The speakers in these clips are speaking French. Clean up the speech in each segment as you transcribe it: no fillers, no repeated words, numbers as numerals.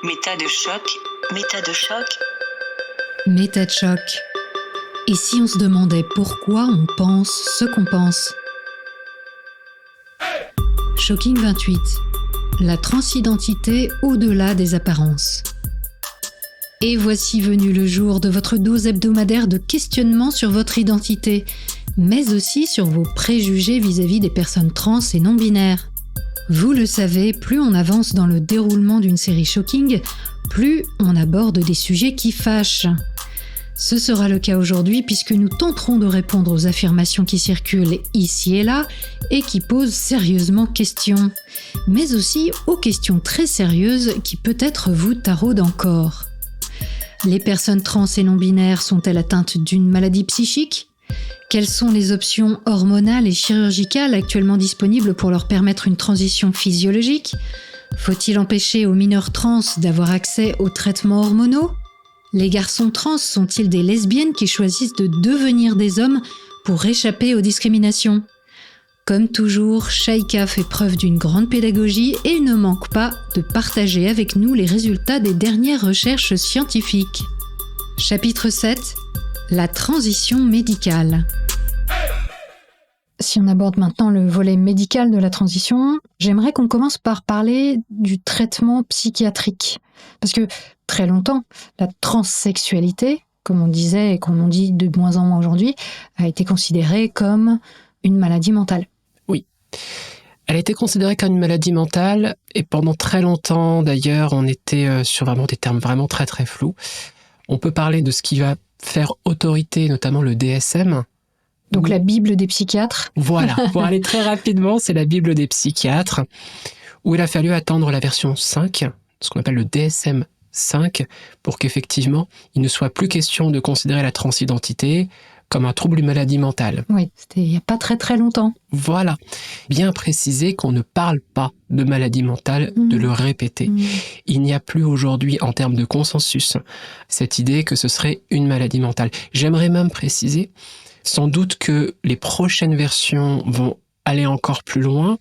Méta de choc. Méta de choc. Méta de choc. Et si on se demandait pourquoi on pense ce qu'on pense? Shocking 28. La transidentité au-delà des apparences. Et voici venu le jour de votre dose hebdomadaire de questionnement sur votre identité, mais aussi sur vos préjugés vis-à-vis des personnes trans et non-binaires. Vous le savez, plus on avance dans le déroulement d'une série Shocking, plus on aborde des sujets qui fâchent. Ce sera le cas aujourd'hui puisque nous tenterons de répondre aux affirmations qui circulent ici et là et qui posent sérieusement question, mais aussi aux questions très sérieuses qui peut-être vous taraudent encore. Les personnes trans et non-binaires sont-elles atteintes d'une maladie psychique ? Quelles sont les options hormonales et chirurgicales actuellement disponibles pour leur permettre une transition physiologique ? Faut-il empêcher aux mineurs trans d'avoir accès aux traitements hormonaux ? Les garçons trans sont-ils des lesbiennes qui choisissent de devenir des hommes pour échapper aux discriminations ? Comme toujours, Shaika fait preuve d'une grande pédagogie et ne manque pas de partager avec nous les résultats des dernières recherches scientifiques. Chapitre 7. La transition médicale. Si on aborde maintenant le volet médical de la transition, j'aimerais qu'on commence par parler du traitement psychiatrique. Parce que très longtemps, la transsexualité, comme on disait et comme on dit de moins en moins aujourd'hui, a été considérée comme une maladie mentale. Oui. Elle a été considérée comme une maladie mentale et pendant très longtemps, d'ailleurs, on était sur vraiment des termes vraiment très très flous. On peut parler de ce qui va faire autorité, notamment le DSM. Donc la Bible des psychiatres. Voilà, pour aller très rapidement, c'est la Bible des psychiatres, où il a fallu attendre la version 5, ce qu'on appelle le DSM 5, pour qu'effectivement, il ne soit plus question de considérer la transidentité comme un trouble, une maladie mentale. Oui, c'était il n'y a pas très très longtemps. Voilà, bien préciser qu'on ne parle pas de maladie mentale, de le répéter. Il n'y a plus aujourd'hui, en termes de consensus, cette idée que ce serait une maladie mentale. J'aimerais même préciser, sans doute que les prochaines versions vont aller encore plus loin,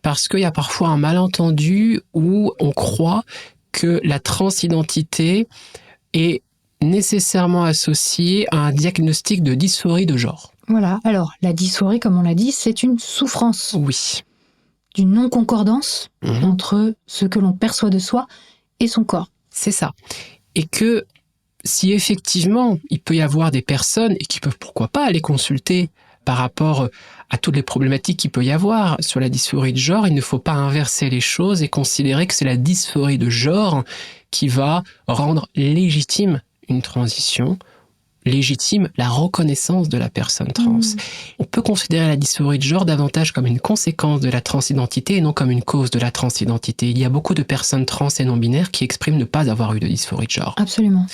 parce qu'il y a parfois un malentendu où on croit que la transidentité est nécessairement associée à un diagnostic de dysphorie de genre. Voilà, alors la dysphorie, comme on l'a dit, c'est une souffrance. Oui. D'une non-concordance entre ce que l'on perçoit de soi et son corps. C'est ça. Et que si effectivement, il peut y avoir des personnes et qui peuvent pourquoi pas aller consulter par rapport à toutes les problématiques qu'il peut y avoir sur la dysphorie de genre, il ne faut pas inverser les choses et considérer que c'est la dysphorie de genre qui va rendre légitime une transition, légitime la reconnaissance de la personne trans. On peut considérer la dysphorie de genre davantage comme une conséquence de la transidentité et non comme une cause de la transidentité. Il y a beaucoup de personnes trans et non-binaires qui expriment ne pas avoir eu de dysphorie de genre. Absolument.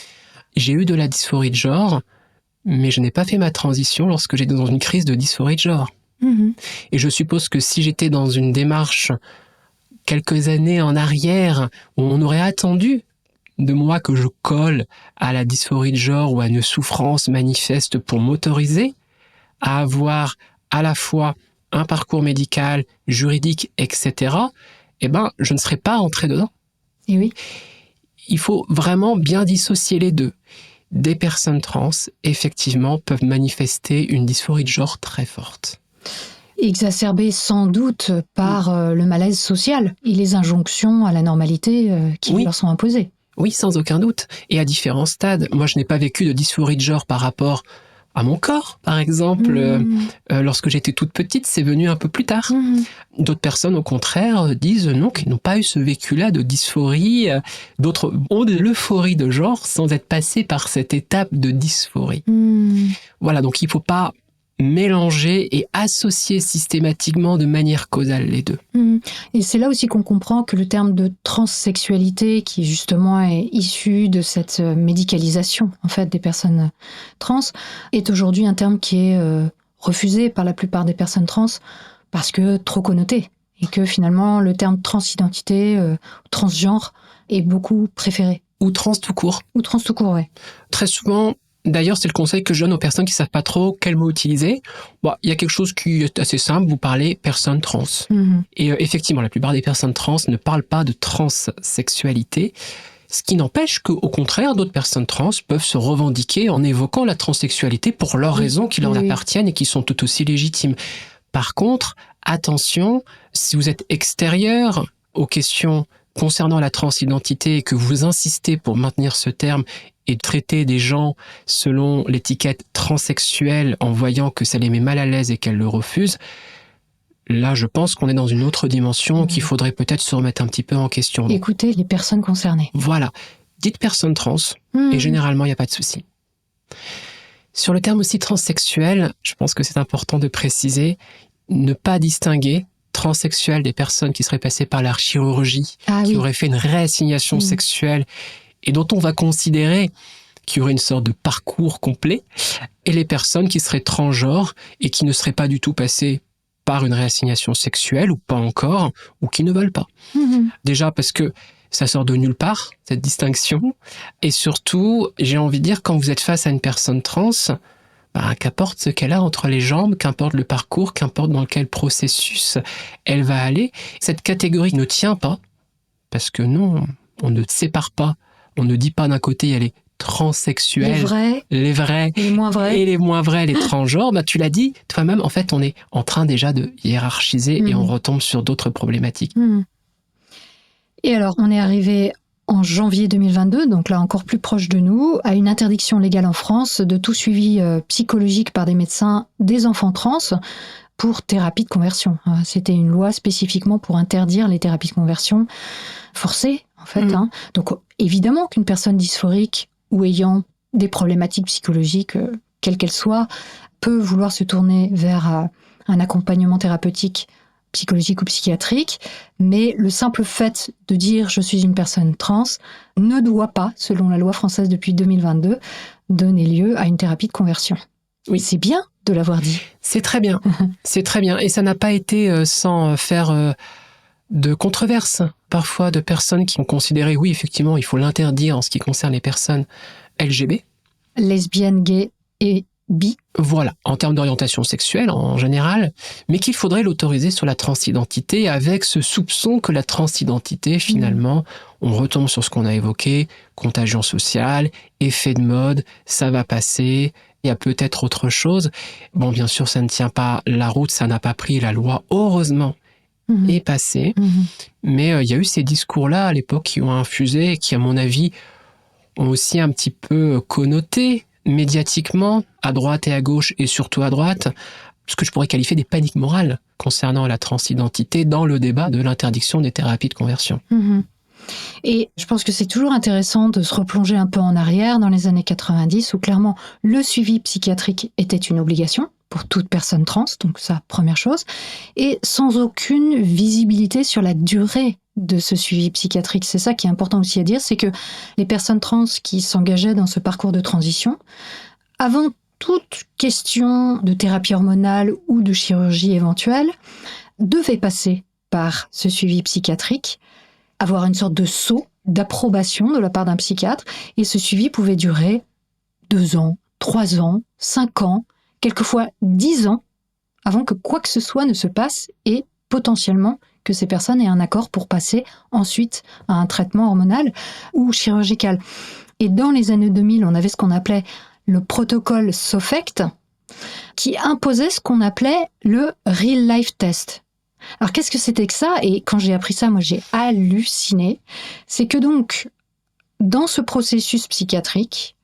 J'ai eu de la dysphorie de genre, mais je n'ai pas fait ma transition lorsque j'étais dans une crise de dysphorie de genre. Et je suppose que si j'étais dans une démarche quelques années en arrière, où on aurait attendu de moi que je colle à la dysphorie de genre ou à une souffrance manifeste pour m'autoriser à avoir à la fois un parcours médical, juridique, etc., eh ben, je ne serais pas entré dedans. Et oui. Il faut vraiment bien dissocier les deux. Des personnes trans, effectivement, peuvent manifester une dysphorie de genre très forte. Exacerbée sans doute par le malaise social et les injonctions à la normalité qui leur sont imposées. Oui, sans aucun doute. Et à différents stades. Moi, je n'ai pas vécu de dysphorie de genre par rapport à mon corps, par exemple. Lorsque j'étais toute petite, c'est venu un peu plus tard. D'autres personnes, au contraire, disent non, qu'ils n'ont pas eu ce vécu-là de dysphorie. D'autres ont de l'euphorie de genre sans être passés par cette étape de dysphorie. Voilà, donc il ne faut pas mélanger et associer systématiquement de manière causale les deux. Et c'est là aussi qu'on comprend que le terme de transsexualité, qui justement est issu de cette médicalisation en fait des personnes trans, est aujourd'hui un terme qui est refusé par la plupart des personnes trans parce que trop connoté. Et que finalement le terme transidentité, transgenre est beaucoup préféré. Ou trans tout court. Ou trans tout court, ouais. Très souvent, d'ailleurs, c'est le conseil que je donne aux personnes qui ne savent pas trop quel mot utiliser. Bon, il y a quelque chose qui est assez simple, vous parlez personne trans. Et effectivement, la plupart des personnes trans ne parlent pas de transsexualité. Ce qui n'empêche qu'au contraire, d'autres personnes trans peuvent se revendiquer en évoquant la transsexualité pour leurs raisons qui leur appartiennent et qui sont tout aussi légitimes. Par contre, attention, si vous êtes extérieur aux questions concernant la transidentité et que vous insistez pour maintenir ce terme et traiter des gens selon l'étiquette transsexuelle en voyant que ça les met mal à l'aise et qu'elles le refusent, là, je pense qu'on est dans une autre dimension qu'il faudrait peut-être se remettre un petit peu en question. Écoutez les personnes concernées. Voilà. Dites personne trans, et généralement, il n'y a pas de souci. Sur le terme aussi transsexuel, je pense que c'est important de préciser, ne pas distinguer transsexuel des personnes qui seraient passées par la chirurgie, qui auraient fait une réassignation sexuelle, et dont on va considérer qu'il y aurait une sorte de parcours complet, et les personnes qui seraient transgenres et qui ne seraient pas du tout passées par une réassignation sexuelle, ou pas encore, ou qui ne veulent pas. Déjà parce que ça sort de nulle part, cette distinction, et surtout, j'ai envie de dire, quand vous êtes face à une personne trans, qu'importe ce qu'elle a entre les jambes, qu'importe le parcours, qu'importe dans quel processus elle va aller, cette catégorie ne tient pas, parce que non, on ne sépare pas, on ne dit pas d'un côté, elle est transsexuels, les vrais, et les moins vrais, les transgenres, tu l'as dit, toi-même, en fait, on est en train déjà de hiérarchiser et on retombe sur d'autres problématiques. Et alors, on est arrivé en janvier 2022, donc là encore plus proche de nous, à une interdiction légale en France de tout suivi psychologique par des médecins des enfants trans pour thérapie de conversion. C'était une loi spécifiquement pour interdire les thérapies de conversion forcées, en fait. Donc, évidemment qu'une personne dysphorique ou ayant des problématiques psychologiques, quelles qu'elles soient, peut vouloir se tourner vers un accompagnement thérapeutique, psychologique ou psychiatrique, mais le simple fait de dire « je suis une personne trans » ne doit pas, selon la loi française depuis 2022, donner lieu à une thérapie de conversion. Oui. C'est bien de l'avoir dit. C'est très bien, c'est très bien. Et ça n'a pas été sans faire de controverses, parfois de personnes qui ont considéré, oui, effectivement, il faut l'interdire en ce qui concerne les personnes LGB. Lesbiennes, gays et bi. Voilà, en termes d'orientation sexuelle en général, mais qu'il faudrait l'autoriser sur la transidentité avec ce soupçon que la transidentité, finalement, on retombe sur ce qu'on a évoqué, contagion sociale, effet de mode, ça va passer, il y a peut-être autre chose. Bon, bien sûr, ça ne tient pas la route, ça n'a pas pris la loi, heureusement, est passée. Mais il y a eu ces discours-là à l'époque qui ont infusé et qui, à mon avis, ont aussi un petit peu connoté médiatiquement, à droite et à gauche, et surtout à droite, ce que je pourrais qualifier des paniques morales concernant la transidentité dans le débat de l'interdiction des thérapies de conversion. Et je pense que c'est toujours intéressant de se replonger un peu en arrière dans les années 90, où clairement le suivi psychiatrique était une obligation pour toute personne trans, donc ça, première chose, et sans aucune visibilité sur la durée de ce suivi psychiatrique. C'est ça qui est important aussi à dire, c'est que les personnes trans qui s'engageaient dans ce parcours de transition, avant toute question de thérapie hormonale ou de chirurgie éventuelle, devaient passer par ce suivi psychiatrique, avoir une sorte de sceau d'approbation de la part d'un psychiatre, et ce suivi pouvait durer 2 ans, 3 ans, 5 ans, quelquefois 10 ans, avant que quoi que ce soit ne se passe et potentiellement que ces personnes aient un accord pour passer ensuite à un traitement hormonal ou chirurgical. Et dans les années 2000, on avait ce qu'on appelait le protocole SOFECT, qui imposait ce qu'on appelait le Real Life Test. Alors qu'est-ce que c'était que ça ? Et quand j'ai appris ça, moi j'ai halluciné. C'est que donc, dans ce processus psychiatrique,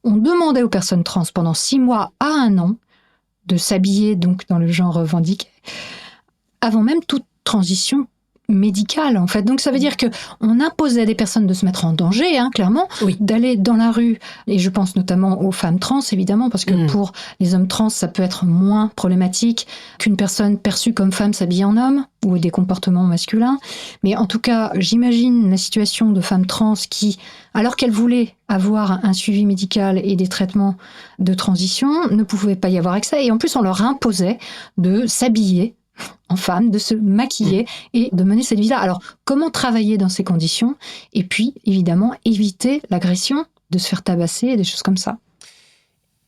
on demandait aux personnes trans pendant 6 mois à 1 an de s'habiller donc dans le genre revendiqué, avant même toute transition médicale, en fait. Donc ça veut dire que on imposait à des personnes de se mettre en danger, clairement, d'aller dans la rue, et je pense notamment aux femmes trans, évidemment, parce que pour les hommes trans, ça peut être moins problématique qu'une personne perçue comme femme s'habille en homme, ou des comportements masculins. Mais en tout cas, j'imagine la situation de femmes trans qui, alors qu'elles voulaient avoir un suivi médical et des traitements de transition, ne pouvaient pas y avoir accès. Et en plus, on leur imposait de s'habiller en femme, de se maquiller et de mener cette vie-là. Alors, comment travailler dans ces conditions ? Et puis, évidemment, éviter l'agression, de se faire tabasser et des choses comme ça.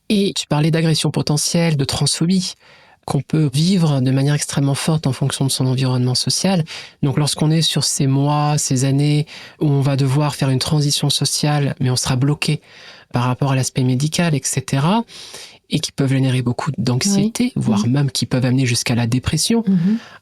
Et tu parlais d'agression potentielle, de transphobie. qu'on peut vivre de manière extrêmement forte en fonction de son environnement social. Donc lorsqu'on est sur ces mois, ces années où on va devoir faire une transition sociale, mais on sera bloqué par rapport à l'aspect médical, etc., et qui peuvent générer beaucoup d'anxiété, voire même qui peuvent amener jusqu'à la dépression.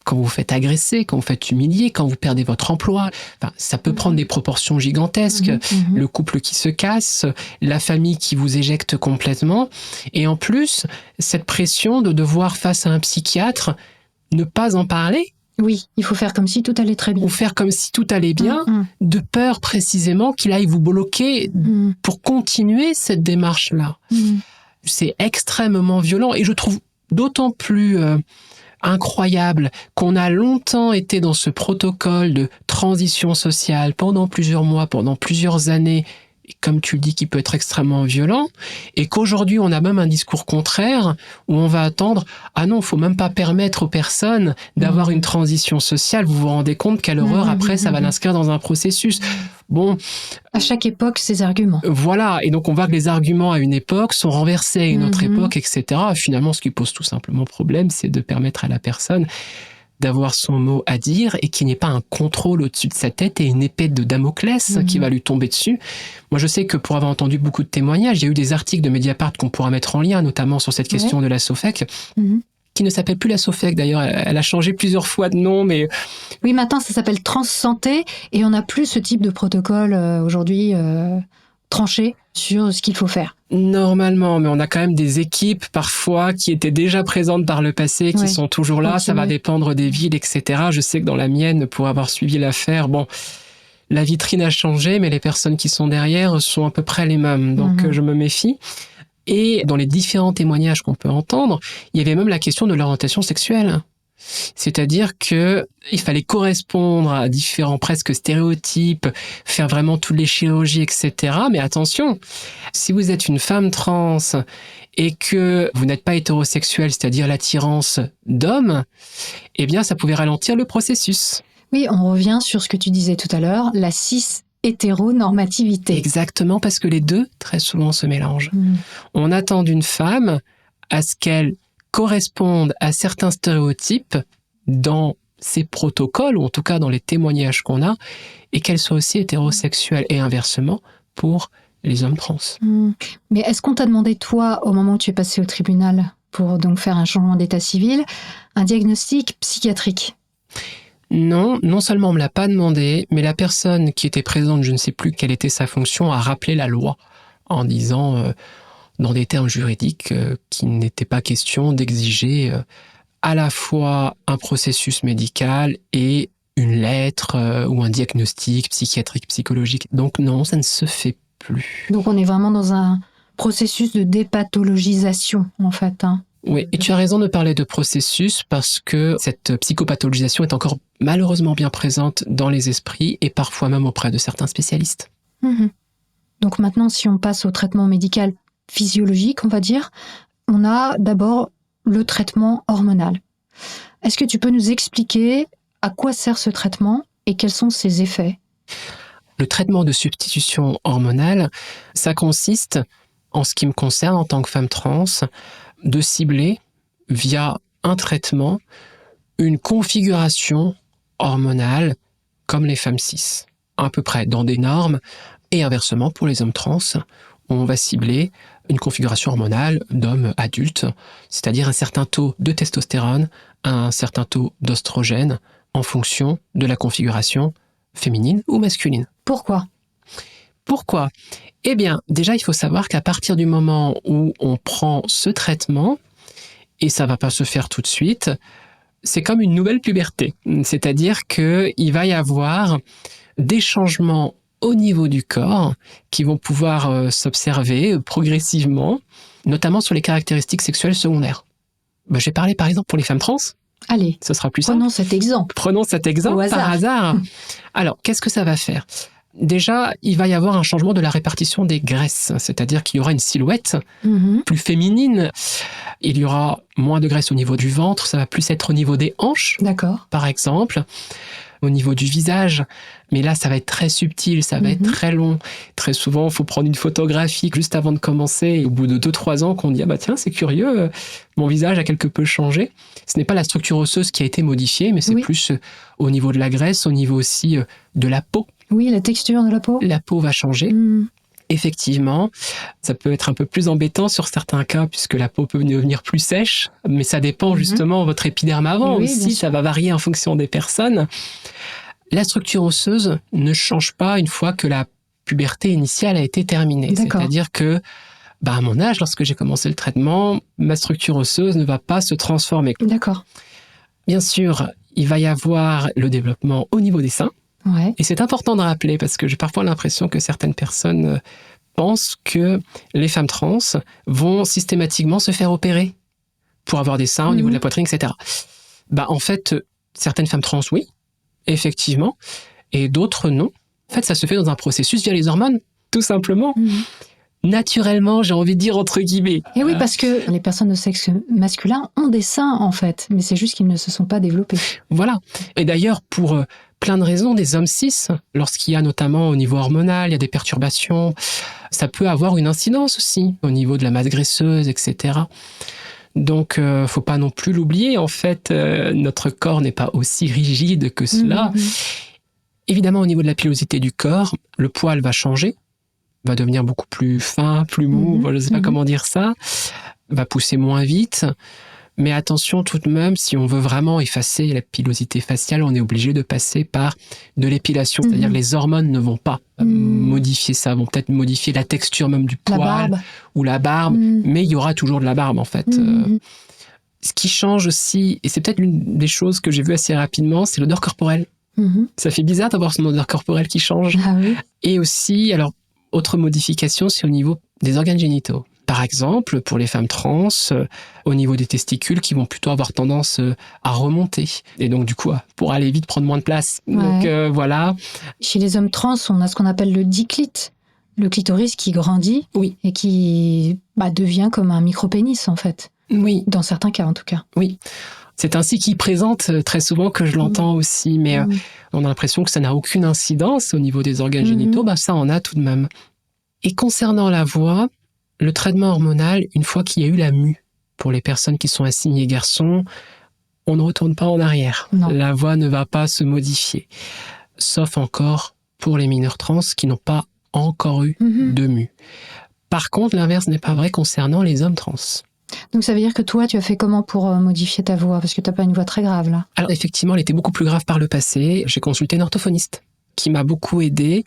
Quand vous vous faites agresser, quand vous faites humilier, quand vous perdez votre emploi, enfin, ça peut prendre des proportions gigantesques. Le couple qui se casse, la famille qui vous éjecte complètement. Et en plus, cette pression de devoir, face à un psychiatre, ne pas en parler. Oui, il faut faire comme si tout allait très bien. Ou faire comme si tout allait bien, de peur précisément qu'il aille vous bloquer pour continuer cette démarche-là. C'est extrêmement violent et je trouve d'autant plus incroyable qu'on a longtemps été dans ce protocole de transition sociale pendant plusieurs mois, pendant plusieurs années, et comme tu le dis, qui peut être extrêmement violent, et qu'aujourd'hui on a même un discours contraire où on va attendre « Ah non, faut même pas permettre aux personnes d'avoir une transition sociale, vous vous rendez compte quelle horreur, après ça va l'inscrire dans un processus ». Bon, à chaque époque, ses arguments. Voilà, et donc on voit que les arguments à une époque sont renversés à une autre époque, etc. Finalement, ce qui pose tout simplement problème, c'est de permettre à la personne d'avoir son mot à dire et qu'il n'y ait pas un contrôle au-dessus de sa tête et une épée de Damoclès qui va lui tomber dessus. Moi, je sais que pour avoir entendu beaucoup de témoignages, il y a eu des articles de Mediapart qu'on pourra mettre en lien, notamment sur cette question de la SOFEC, qui ne s'appelle plus la SOFEC d'ailleurs, elle a changé plusieurs fois de nom, mais... Oui, maintenant ça s'appelle Transsanté, et on n'a plus ce type de protocole aujourd'hui tranché sur ce qu'il faut faire. Normalement, mais on a quand même des équipes parfois qui étaient déjà présentes par le passé, qui sont toujours là, ça va dépendre des villes, etc. Je sais que dans la mienne, pour avoir suivi l'affaire, bon... La vitrine a changé, mais les personnes qui sont derrière sont à peu près les mêmes, donc je me méfie. Et dans les différents témoignages qu'on peut entendre, il y avait même la question de l'orientation sexuelle. C'est-à-dire que il fallait correspondre à différents presque stéréotypes, faire vraiment toutes les chirurgies, etc. Mais attention, si vous êtes une femme trans et que vous n'êtes pas hétérosexuel, c'est-à-dire l'attirance d'hommes, eh bien ça pouvait ralentir le processus. Oui, on revient sur ce que tu disais tout à l'heure, la cis-hétéronormativité. Exactement, parce que les deux, très souvent, se mélangent. On attend d'une femme à ce qu'elle corresponde à certains stéréotypes dans ses protocoles, ou en tout cas dans les témoignages qu'on a, et qu'elle soit aussi hétérosexuelle, et inversement pour les hommes trans. Mais est-ce qu'on t'a demandé, toi, au moment où tu es passé au tribunal, pour donc faire un changement d'état civil, un diagnostic psychiatrique ? Non, non seulement on me l'a pas demandé, mais la personne qui était présente, je ne sais plus quelle était sa fonction, a rappelé la loi en disant, dans des termes juridiques, qu'il n'était pas question d'exiger à la fois un processus médical et une lettre ou un diagnostic psychiatrique, psychologique. Donc non, ça ne se fait plus. Donc on est vraiment dans un processus de dépathologisation, en fait, hein. Oui, et tu as raison de parler de processus parce que cette psychopathologisation est encore malheureusement bien présente dans les esprits et parfois même auprès de certains spécialistes. Donc maintenant, si on passe au traitement médical physiologique, on va dire, on a d'abord le traitement hormonal. Est-ce que tu peux nous expliquer à quoi sert ce traitement et quels sont ses effets ? Le traitement de substitution hormonale, ça consiste, en ce qui me concerne en tant que femme trans, de cibler, via un traitement, une configuration hormonale comme les femmes cis, à peu près dans des normes, et inversement pour les hommes trans, on va cibler une configuration hormonale d'hommes adultes, c'est-à-dire un certain taux de testostérone, un certain taux d'oestrogène, en fonction de la configuration féminine ou masculine. Pourquoi ? Pourquoi ? Eh bien, déjà, il faut savoir qu'à partir du moment où on prend ce traitement, et ça va pas se faire tout de suite, c'est comme une nouvelle puberté. C'est-à-dire qu'il va y avoir des changements au niveau du corps qui vont pouvoir s'observer progressivement, notamment sur les caractéristiques sexuelles secondaires. Je vais parler par exemple pour les femmes trans. Allez, ce sera plus simple. Prenons cet exemple. Prenons cet exemple par hasard. Alors, qu'est-ce que ça va faire ? Déjà, il va y avoir un changement de la répartition des graisses, c'est-à-dire qu'il y aura une silhouette plus féminine. Il y aura moins de graisse au niveau du ventre, ça va plus être au niveau des hanches, d'accord, par exemple. au niveau du visage. Mais là, ça va être très subtil, ça va être très long. Très souvent, il faut prendre une photographie juste avant de commencer. Et au bout de 2-3 ans, qu'on dit « Ah bah tiens, c'est curieux, mon visage a quelque peu changé ». Ce n'est pas la structure osseuse qui a été modifiée, mais c'est plus au niveau de la graisse, au niveau aussi de la peau. Oui, la texture de la peau. La peau va changer. Effectivement, ça peut être un peu plus embêtant sur certains cas puisque la peau peut devenir plus sèche, mais ça dépend justement de votre épiderme avant aussi, ça va varier en fonction des personnes. La structure osseuse ne change pas une fois que la puberté initiale a été terminée. C'est-à-dire que, à mon âge, lorsque j'ai commencé le traitement, ma structure osseuse ne va pas se transformer. D'accord. Bien sûr, il va y avoir le développement au niveau des seins. Et c'est important de rappeler parce que j'ai parfois l'impression que certaines personnes pensent que les femmes trans vont systématiquement se faire opérer pour avoir des seins au niveau de la poitrine, etc. En fait, certaines femmes trans, oui, effectivement, et d'autres, non. En fait, ça se fait dans un processus via les hormones, tout simplement. Naturellement, j'ai envie de dire entre guillemets. Et oui, parce que les personnes de sexe masculin ont des seins, en fait, mais c'est juste qu'ils ne se sont pas développés. Voilà. Et d'ailleurs, pour plein de raisons, des hommes cis, lorsqu'il y a notamment au niveau hormonal, il y a des perturbations, ça peut avoir une incidence aussi au niveau de la masse graisseuse, etc. Donc, faut pas non plus l'oublier. En fait, notre corps n'est pas aussi rigide que cela. Évidemment, au niveau de la pilosité du corps, le poil va changer, va devenir beaucoup plus fin, plus mou, je ne sais pas comment dire ça, va pousser moins vite. Mais attention tout de même, si on veut vraiment effacer la pilosité faciale, on est obligé de passer par de l'épilation. C'est-à-dire les hormones ne vont pas modifier ça, vont peut-être modifier la texture même du poil ou la barbe, mais il y aura toujours de la barbe en fait. Ce qui change aussi, et c'est peut-être l'une des choses que j'ai vues assez rapidement, c'est l'odeur corporelle. Ça fait bizarre d'avoir son odeur corporelle qui change. Et aussi, alors, autre modification, c'est au niveau des organes génitaux. Par exemple, pour les femmes trans, au niveau des testicules qui vont plutôt avoir tendance à remonter. Et donc, du coup, pour aller vite, prendre moins de place. Donc, voilà. Chez les hommes trans, on a ce qu'on appelle le diclite, le clitoris qui grandit et qui devient comme un micro-pénis, en fait. Oui. Dans certains cas, en tout cas. Oui. C'est ainsi qu'il présente très souvent que je l'entends aussi, mais on a l'impression que ça n'a aucune incidence au niveau des organes génitaux. Ça en a tout de même. Et concernant la voix, le traitement hormonal, une fois qu'il y a eu la mue, pour les personnes qui sont assignées garçons, on ne retourne pas en arrière. Non. La voix ne va pas se modifier. Sauf encore pour les mineurs trans qui n'ont pas encore eu de mue. Par contre, l'inverse n'est pas vrai concernant les hommes trans. Donc ça veut dire que toi, tu as fait comment pour modifier ta voix? Parce que tu n'as pas une voix très grave, là. Alors effectivement, elle était beaucoup plus grave par le passé. J'ai consulté une orthophoniste qui m'a beaucoup aidé.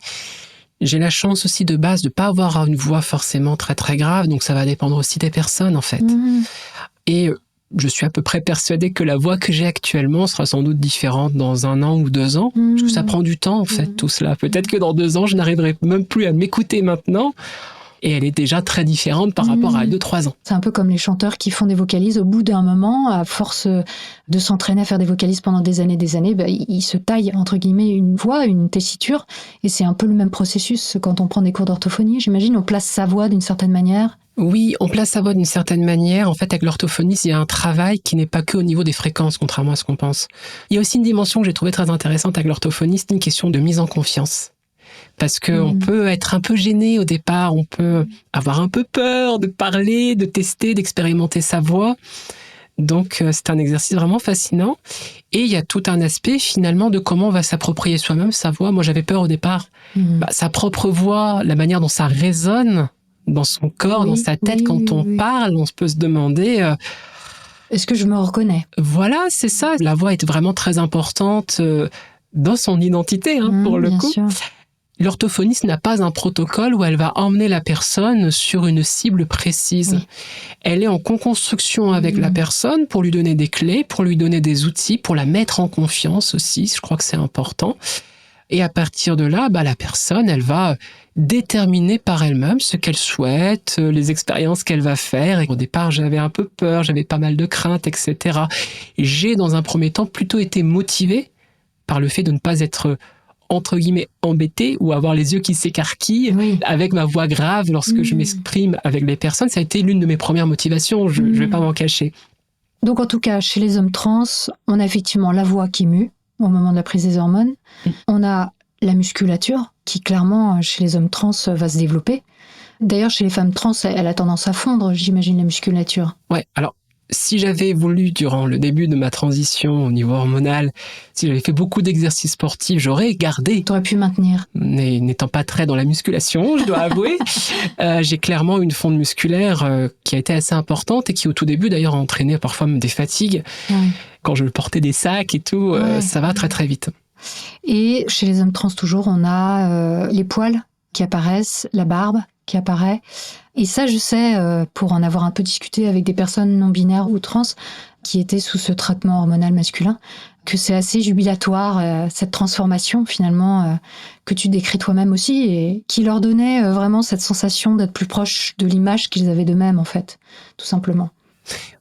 J'ai la chance aussi de base de ne pas avoir une voix forcément très très grave, donc ça va dépendre aussi des personnes en fait. Et je suis à peu près persuadée que la voix que j'ai actuellement sera sans doute différente dans 1 an ou 2 ans, parce que ça prend du temps en fait tout cela. Peut-être que dans 2 ans, je n'arriverai même plus à m'écouter maintenant. Et elle est déjà très différente par rapport à 2-3 ans. C'est un peu comme les chanteurs qui font des vocalises. Au bout d'un moment, à force de s'entraîner à faire des vocalises pendant des années, ils se taillent, entre guillemets, une voix, une tessiture. Et c'est un peu le même processus quand on prend des cours d'orthophonie. J'imagine, on place sa voix d'une certaine manière. Oui, on place sa voix d'une certaine manière. En fait, avec l'orthophoniste, il y a un travail qui n'est pas que au niveau des fréquences, contrairement à ce qu'on pense. Il y a aussi une dimension que j'ai trouvée très intéressante avec l'orthophoniste, une question de mise en confiance. Parce qu'on peut être un peu gêné au départ, on peut avoir un peu peur de parler, de tester, d'expérimenter sa voix. Donc, c'est un exercice vraiment fascinant. Et il y a tout un aspect, finalement, de comment on va s'approprier soi-même sa voix. Moi, j'avais peur au départ. Sa propre voix, la manière dont ça résonne dans son corps, dans sa tête, quand on parle, on peut se demander... Est-ce que je me reconnais? Voilà, c'est ça. La voix est vraiment très importante dans son identité, pour le coup. Sûr. L'orthophoniste n'a pas un protocole où elle va emmener la personne sur une cible précise. Elle est en co-construction avec la personne pour lui donner des clés, pour lui donner des outils, pour la mettre en confiance aussi. Je crois que c'est important. Et à partir de là, la personne, elle va déterminer par elle-même ce qu'elle souhaite, les expériences qu'elle va faire. Et au départ, j'avais un peu peur, j'avais pas mal de craintes, etc. J'ai, dans un premier temps, plutôt été motivée par le fait de ne pas être entre guillemets embêté ou avoir les yeux qui s'écarquillent avec ma voix grave lorsque je m'exprime avec les personnes. Ça a été l'une de mes premières motivations, je vais pas m'en cacher. Donc en tout cas, chez les hommes trans, on a effectivement la voix qui mue, au moment de la prise des hormones. On a la musculature qui, clairement, chez les hommes trans, va se développer. D'ailleurs, chez les femmes trans, elle a tendance à fondre, j'imagine, la musculature. Ouais, alors, si j'avais voulu, durant le début de ma transition au niveau hormonal, si j'avais fait beaucoup d'exercices sportifs, j'aurais gardé. T'aurais pu maintenir. N'étant pas très dans la musculation, je dois avouer, j'ai clairement une fonte musculaire qui a été assez importante et qui, au tout début, d'ailleurs, a entraîné parfois des fatigues. Ouais. Quand je portais des sacs et tout, ça va très très vite. Et chez les hommes trans, toujours, on a les poils qui apparaissent, la barbe qui apparaît. Et ça, je sais, pour en avoir un peu discuté avec des personnes non-binaires ou trans qui étaient sous ce traitement hormonal masculin, que c'est assez jubilatoire, cette transformation finalement que tu décris toi-même aussi et qui leur donnait vraiment cette sensation d'être plus proche de l'image qu'ils avaient d'eux-mêmes, en fait, tout simplement.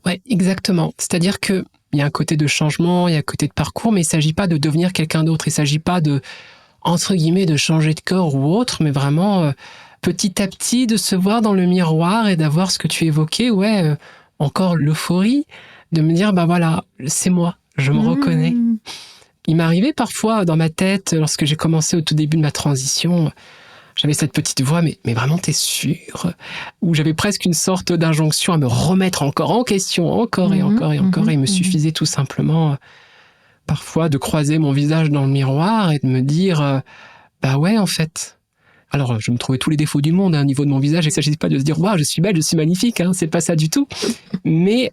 Ouais, exactement. C'est-à-dire que il y a un côté de changement, il y a un côté de parcours, mais il ne s'agit pas de devenir quelqu'un d'autre. Il ne s'agit pas de, entre guillemets, de changer de corps ou autre, mais vraiment, petit à petit, de se voir dans le miroir et d'avoir ce que tu évoquais, encore l'euphorie, de me dire, voilà, c'est moi, je me reconnais. Il m'arrivait parfois dans ma tête, lorsque j'ai commencé au tout début de ma transition, j'avais cette petite voix, mais vraiment, t'es sûr? Où j'avais presque une sorte d'injonction à me remettre encore en question, encore et encore et encore. Et il me suffisait tout simplement, parfois, de croiser mon visage dans le miroir et de me dire, en fait. Alors, je me trouvais tous les défauts du monde au niveau de mon visage. Il ne s'agissait pas de se dire, waouh, je suis belle, je suis magnifique. C'est pas ça du tout. Mais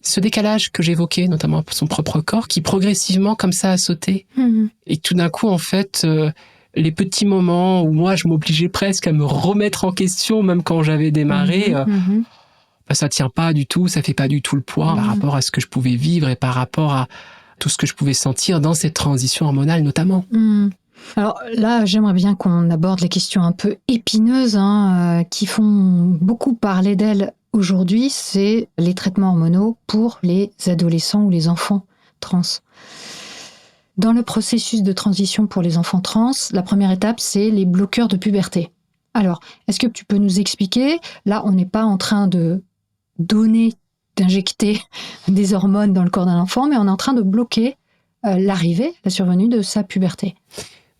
ce décalage que j'évoquais, notamment pour son propre corps, qui progressivement, comme ça, a sauté. Et tout d'un coup, en fait, les petits moments où moi, je m'obligeais presque à me remettre en question, même quand j'avais démarré, ça tient pas du tout, ça fait pas du tout le poids par rapport à ce que je pouvais vivre et par rapport à tout ce que je pouvais sentir dans cette transition hormonale, notamment. Alors là, j'aimerais bien qu'on aborde les questions un peu épineuses qui font beaucoup parler d'elles aujourd'hui, c'est les traitements hormonaux pour les adolescents ou les enfants trans. Dans le processus de transition pour les enfants trans, la première étape, c'est les bloqueurs de puberté. Alors, est-ce que tu peux nous expliquer? Là, on n'est pas en train d'injecter des hormones dans le corps d'un enfant, mais on est en train de bloquer la survenue de sa puberté.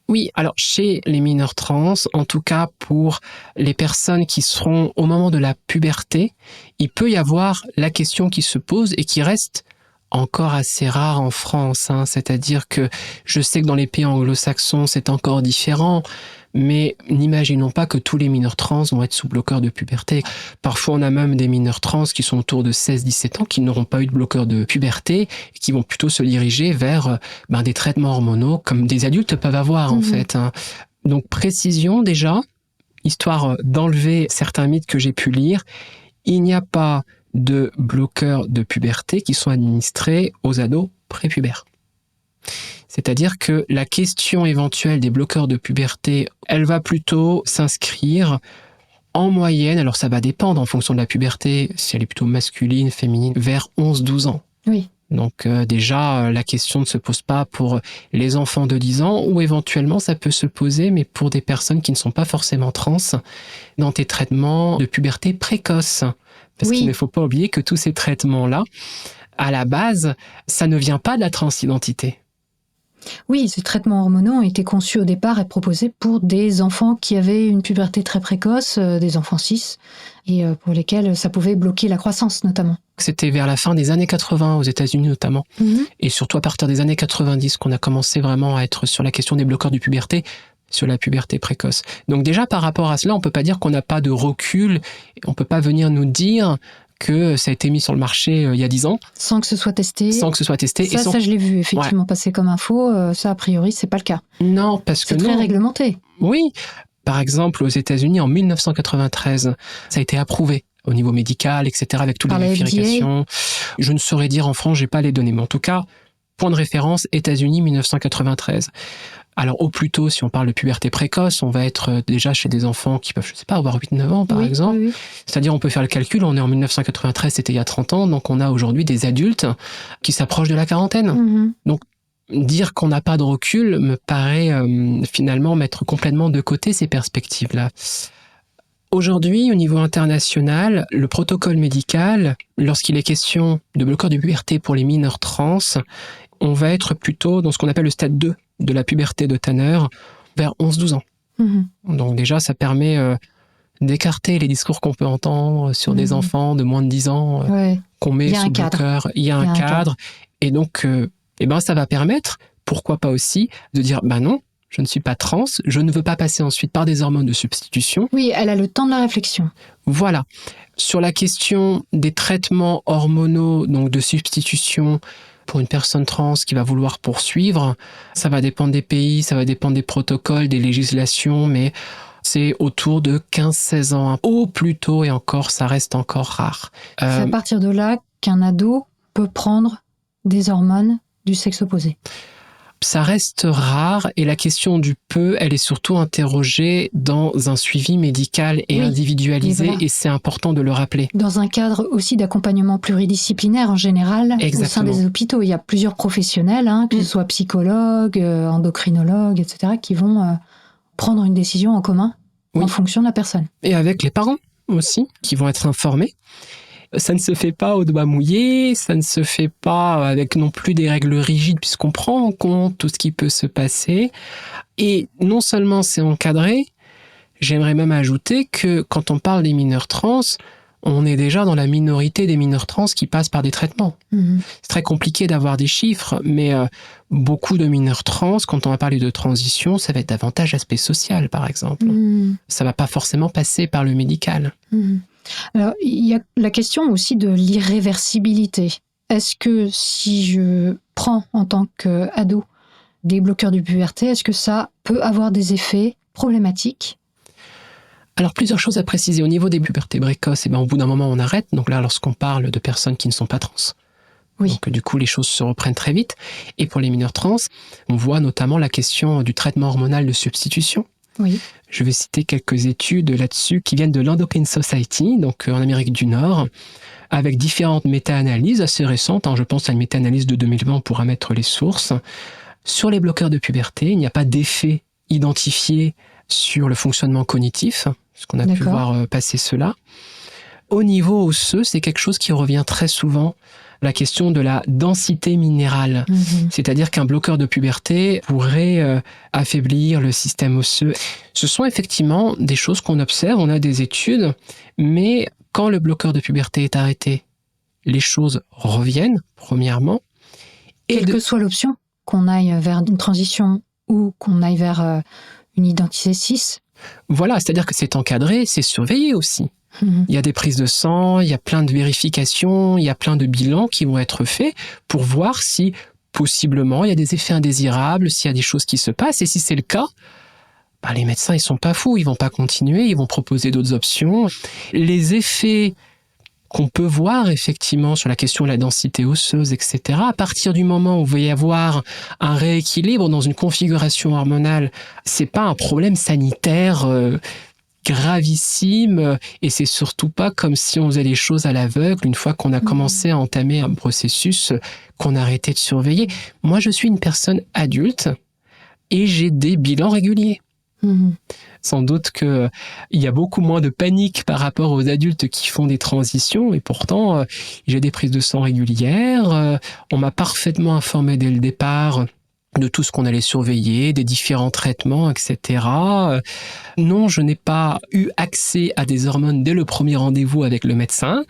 Oui, alors chez les mineurs trans, en tout cas pour les personnes qui seront au moment de la puberté, il peut y avoir la question qui se pose et qui reste encore assez rare en France. C'est-à-dire que je sais que dans les pays anglo-saxons, c'est encore différent, mais n'imaginons pas que tous les mineurs trans vont être sous bloqueur de puberté. Parfois, on a même des mineurs trans qui sont autour de 16-17 ans, qui n'auront pas eu de bloqueur de puberté, et qui vont plutôt se diriger vers des traitements hormonaux, comme des adultes peuvent avoir, en fait. Donc, précision déjà, histoire d'enlever certains mythes que j'ai pu lire, il n'y a pas de bloqueurs de puberté qui sont administrés aux ados prépubères. C'est-à-dire que la question éventuelle des bloqueurs de puberté, elle va plutôt s'inscrire en moyenne, alors ça va dépendre en fonction de la puberté, si elle est plutôt masculine, féminine, vers 11-12 ans. Oui. Donc déjà, la question ne se pose pas pour les enfants de 10 ans, ou éventuellement ça peut se poser, mais pour des personnes qui ne sont pas forcément trans, dans tes traitements de puberté précoce. Parce qu'il ne faut pas oublier que tous ces traitements-là, à la base, ça ne vient pas de la transidentité. Oui, ces traitements hormonaux ont été conçus au départ et proposés pour des enfants qui avaient une puberté très précoce, des enfants cis, et pour lesquels ça pouvait bloquer la croissance notamment. C'était vers la fin des années 80 aux États-Unis notamment, et surtout à partir des années 90 qu'on a commencé vraiment à être sur la question des bloqueurs de puberté, sur la puberté précoce. Donc déjà par rapport à cela, on peut pas dire qu'on n'a pas de recul, on peut pas venir nous dire que ça a été mis sur le marché il y a 10 ans. Sans que ce soit testé. Ça, je l'ai vu effectivement passer comme info. Ça, a priori, c'est pas le cas. Non, parce que c'est très réglementé. Oui. Par exemple, aux États-Unis, en 1993, ça a été approuvé au niveau médical, etc., avec toutes les vérifications. Je ne saurais dire en France, j'ai pas les données. Mais en tout cas, point de référence, États-Unis, 1993. Alors, au plus tôt, si on parle de puberté précoce, on va être déjà chez des enfants qui peuvent, je sais pas, avoir 8-9 ans, par exemple. Oui. C'est-à-dire, on peut faire le calcul, on est en 1993, c'était il y a 30 ans, donc on a aujourd'hui des adultes qui s'approchent de la quarantaine. Donc, dire qu'on n'a pas de recul me paraît finalement mettre complètement de côté ces perspectives-là. Aujourd'hui, au niveau international, le protocole médical, lorsqu'il est question de bloqueur de puberté pour les mineurs trans, on va être plutôt dans ce qu'on appelle le stade 2 de la puberté de Tanner, vers 11-12 ans. Donc déjà, ça permet d'écarter les discours qu'on peut entendre sur des enfants de moins de 10 ans qu'on met sous bloqueur. Il y a un cadre. Et donc, ça va permettre, pourquoi pas aussi, de dire, non, je ne suis pas trans, je ne veux pas passer ensuite par des hormones de substitution. Oui, elle a le temps de la réflexion. Voilà. Sur la question des traitements hormonaux, donc de substitution, pour une personne trans qui va vouloir poursuivre, ça va dépendre des pays, ça va dépendre des protocoles, des législations, mais c'est autour de 15-16 ans, au plus tôt, et encore, ça reste encore rare. C'est à partir de là qu'un ado peut prendre des hormones du sexe opposé. Ça reste rare, et la question du peu, elle est surtout interrogée dans un suivi médical et individualisé, et c'est important de le rappeler. Dans un cadre aussi d'accompagnement pluridisciplinaire en général. Exactement. Au sein des hôpitaux, il y a plusieurs professionnels, que ce soit psychologues, endocrinologues, etc., qui vont prendre une décision en commun en fonction de la personne. Et avec les parents aussi, qui vont être informés. Ça ne se fait pas au doigt mouillé, ça ne se fait pas avec non plus des règles rigides, puisqu'on prend en compte tout ce qui peut se passer. Et non seulement c'est encadré, j'aimerais même ajouter que quand on parle des mineurs trans, on est déjà dans la minorité des mineurs trans qui passent par des traitements. C'est très compliqué d'avoir des chiffres, mais beaucoup de mineurs trans, quand on va parler de transition, ça va être davantage aspect social, par exemple. Ça ne va pas forcément passer par le médical. Alors, il y a la question aussi de l'irréversibilité. Est-ce que si je prends en tant qu'ado des bloqueurs de puberté, est-ce que ça peut avoir des effets problématiques ? Alors, plusieurs choses à préciser. Au niveau des pubertés précoces, au bout d'un moment, on arrête. Donc là, lorsqu'on parle de personnes qui ne sont pas trans. Donc, du coup, les choses se reprennent très vite. Et pour les mineurs trans, on voit notamment la question du traitement hormonal de substitution. Je vais citer quelques études là-dessus qui viennent de l'Endocrine Society, donc en Amérique du Nord, avec différentes méta-analyses assez récentes. Je pense à une méta-analyse de 2020, on pourra mettre les sources. Sur les bloqueurs de puberté, il n'y a pas d'effet identifié sur le fonctionnement cognitif, parce qu'on a pu voir passer cela. Au niveau osseux, c'est quelque chose qui revient très souvent, la question de la densité minérale. C'est-à-dire qu'un bloqueur de puberté pourrait affaiblir le système osseux. Ce sont effectivement des choses qu'on observe, on a des études, mais quand le bloqueur de puberté est arrêté, les choses reviennent, premièrement. Quelle que soit l'option, qu'on aille vers une transition ou qu'on aille vers une identité cis. Voilà, c'est-à-dire que c'est encadré, c'est surveillé aussi. Il y a des prises de sang, il y a plein de vérifications, il y a plein de bilans qui vont être faits pour voir si, possiblement, il y a des effets indésirables, s'il y a des choses qui se passent. Et si c'est le cas, les médecins, ils sont pas fous, ils vont pas continuer, ils vont proposer d'autres options. Les effets qu'on peut voir, effectivement, sur la question de la densité osseuse, etc., à partir du moment où il va y avoir un rééquilibre dans une configuration hormonale, c'est pas un problème sanitaire gravissime, et c'est surtout pas comme si on faisait les choses à l'aveugle une fois qu'on a commencé à entamer un processus qu'on a arrêté de surveiller. Moi, je suis une personne adulte et j'ai des bilans réguliers. Sans doute qu'il y a beaucoup moins de panique par rapport aux adultes qui font des transitions, et pourtant, j'ai des prises de sang régulières. On m'a parfaitement informé dès le départ de tout ce qu'on allait surveiller, des différents traitements, etc. Non, je n'ai pas eu accès à des hormones dès le premier rendez-vous avec le médecin.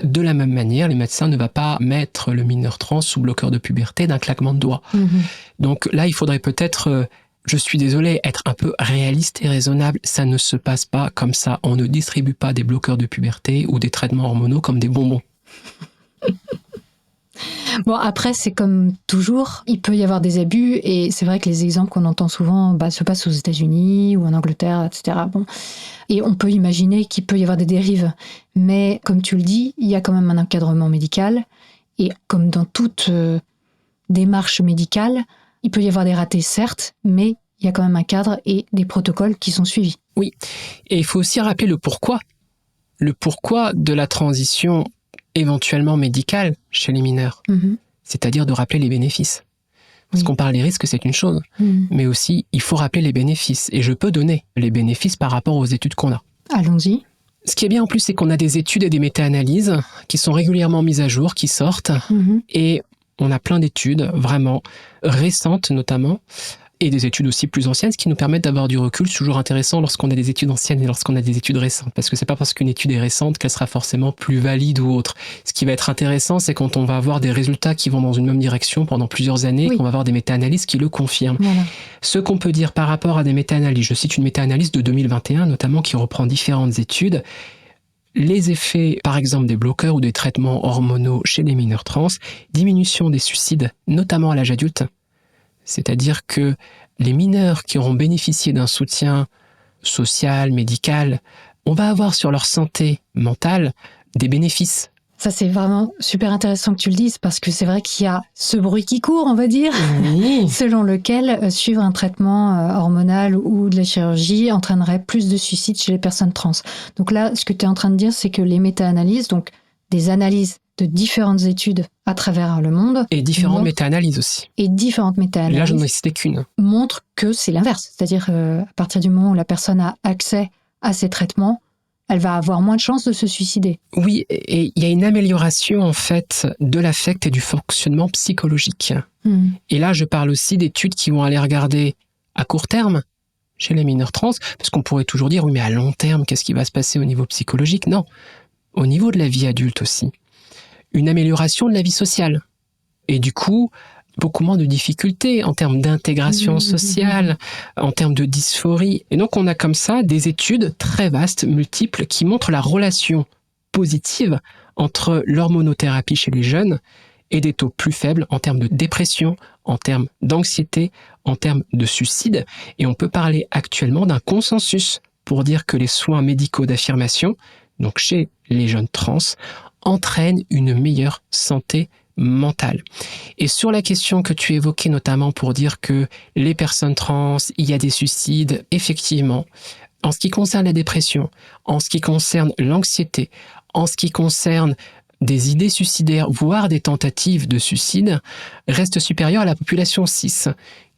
De la même manière, le médecin ne va pas mettre le mineur trans sous bloqueur de puberté d'un claquement de doigts. Donc là, il faudrait peut-être, je suis désolé, être un peu réaliste et raisonnable. Ça ne se passe pas comme ça. On ne distribue pas des bloqueurs de puberté ou des traitements hormonaux comme des bonbons. Bon, après, c'est comme toujours, il peut y avoir des abus, et c'est vrai que les exemples qu'on entend souvent se passent aux États-Unis ou en Angleterre, etc. Bon. Et on peut imaginer qu'il peut y avoir des dérives. Mais comme tu le dis, il y a quand même un encadrement médical, et comme dans toute démarche médicale, il peut y avoir des ratés, certes, mais il y a quand même un cadre et des protocoles qui sont suivis. Oui, et il faut aussi rappeler le pourquoi. Le pourquoi de la transition éventuellement médicale chez les mineurs. C'est-à-dire de rappeler les bénéfices. Parce qu'on parle des risques, c'est une chose. Mais aussi, il faut rappeler les bénéfices. Et je peux donner les bénéfices par rapport aux études qu'on a. Allons-y. Ce qui est bien en plus, c'est qu'on a des études et des méta-analyses qui sont régulièrement mises à jour, qui sortent. Et on a plein d'études, vraiment, récentes notamment, et des études aussi plus anciennes, ce qui nous permettent d'avoir du recul. C'est toujours intéressant lorsqu'on a des études anciennes et lorsqu'on a des études récentes, parce que c'est pas parce qu'une étude est récente qu'elle sera forcément plus valide ou autre. Ce qui va être intéressant, c'est quand on va avoir des résultats qui vont dans une même direction pendant plusieurs années, Oui. qu'on va avoir des méta-analyses qui le confirment. Voilà. Ce qu'on peut dire par rapport à des méta-analyses, je cite une méta-analyse de 2021 notamment qui reprend différentes études, les effets, par exemple, des bloqueurs ou des traitements hormonaux chez les mineurs trans, diminution des suicides, notamment à l'âge adulte. C'est-à-dire que les mineurs qui auront bénéficié d'un soutien social, médical, on va avoir sur leur santé mentale des bénéfices. Ça, c'est vraiment super intéressant que tu le dises parce que c'est vrai qu'il y a ce bruit qui court, on va dire, Oui. selon lequel suivre un traitement hormonal ou de la chirurgie entraînerait plus de suicides chez les personnes trans. Donc là, ce que tu es en train de dire, c'est que les méta-analyses, donc des analyses de différentes études à travers le monde, Et différentes montrent- méta-analyses aussi. et différentes Et là, méta-analyses je n'en ai cité qu'une. montrent que c'est l'inverse. C'est-à-dire à partir du moment où la personne a accès à ces traitements, elle va avoir moins de chances de se suicider. Oui, et il y a une amélioration en fait de l'affect et du fonctionnement psychologique. Et là, je parle aussi d'études qui vont aller regarder à court terme chez les mineurs trans, parce qu'on pourrait toujours dire, oui, mais à long terme, qu'est-ce qui va se passer au niveau psychologique? Non, au niveau de la vie adulte aussi. Une amélioration de la vie sociale. Et du coup, beaucoup moins de difficultés en termes d'intégration sociale, en termes de dysphorie. Et donc, on a comme ça des études très vastes, multiples, qui montrent la relation positive entre l'hormonothérapie chez les jeunes et des taux plus faibles en termes de dépression, en termes d'anxiété, en termes de suicide. Et on peut parler actuellement d'un consensus pour dire que les soins médicaux d'affirmation, donc chez les jeunes trans, entraînent une meilleure santé mentale. Et sur la question que tu évoquais notamment pour dire que les personnes trans, il y a des suicides, effectivement, en ce qui concerne la dépression, en ce qui concerne l'anxiété, en ce qui concerne des idées suicidaires, voire des tentatives de suicide, reste supérieure à la population cis,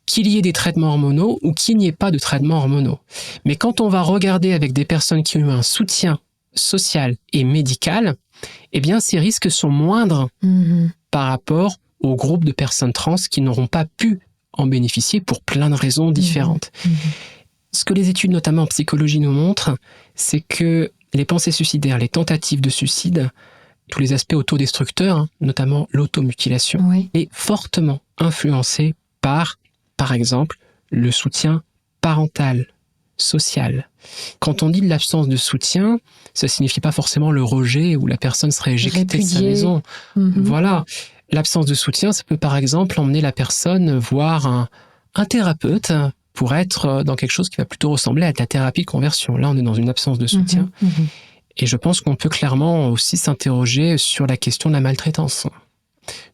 qu'il y ait des traitements hormonaux ou qu'il n'y ait pas de traitements hormonaux. Mais quand on va regarder avec des personnes qui ont eu un soutien social et médical, eh bien ces risques sont moindres par rapport au groupe de personnes trans qui n'auront pas pu en bénéficier pour plein de raisons différentes. Ce que les études, notamment en psychologie, nous montrent, c'est que les pensées suicidaires, les tentatives de suicide, tous les aspects autodestructeurs, notamment l'automutilation, Oui. est fortement influencé par exemple, le soutien parental, social. Quand on dit de l'absence de soutien, ça signifie pas forcément le rejet ou la personne serait éjectée de sa Répudiée. maison. Voilà. L'absence de soutien, ça peut par exemple emmener la personne voir un thérapeute pour être dans quelque chose qui va plutôt ressembler à de la thérapie de conversion. Là, on est dans une absence de soutien. Et je pense qu'on peut clairement aussi s'interroger sur la question de la maltraitance.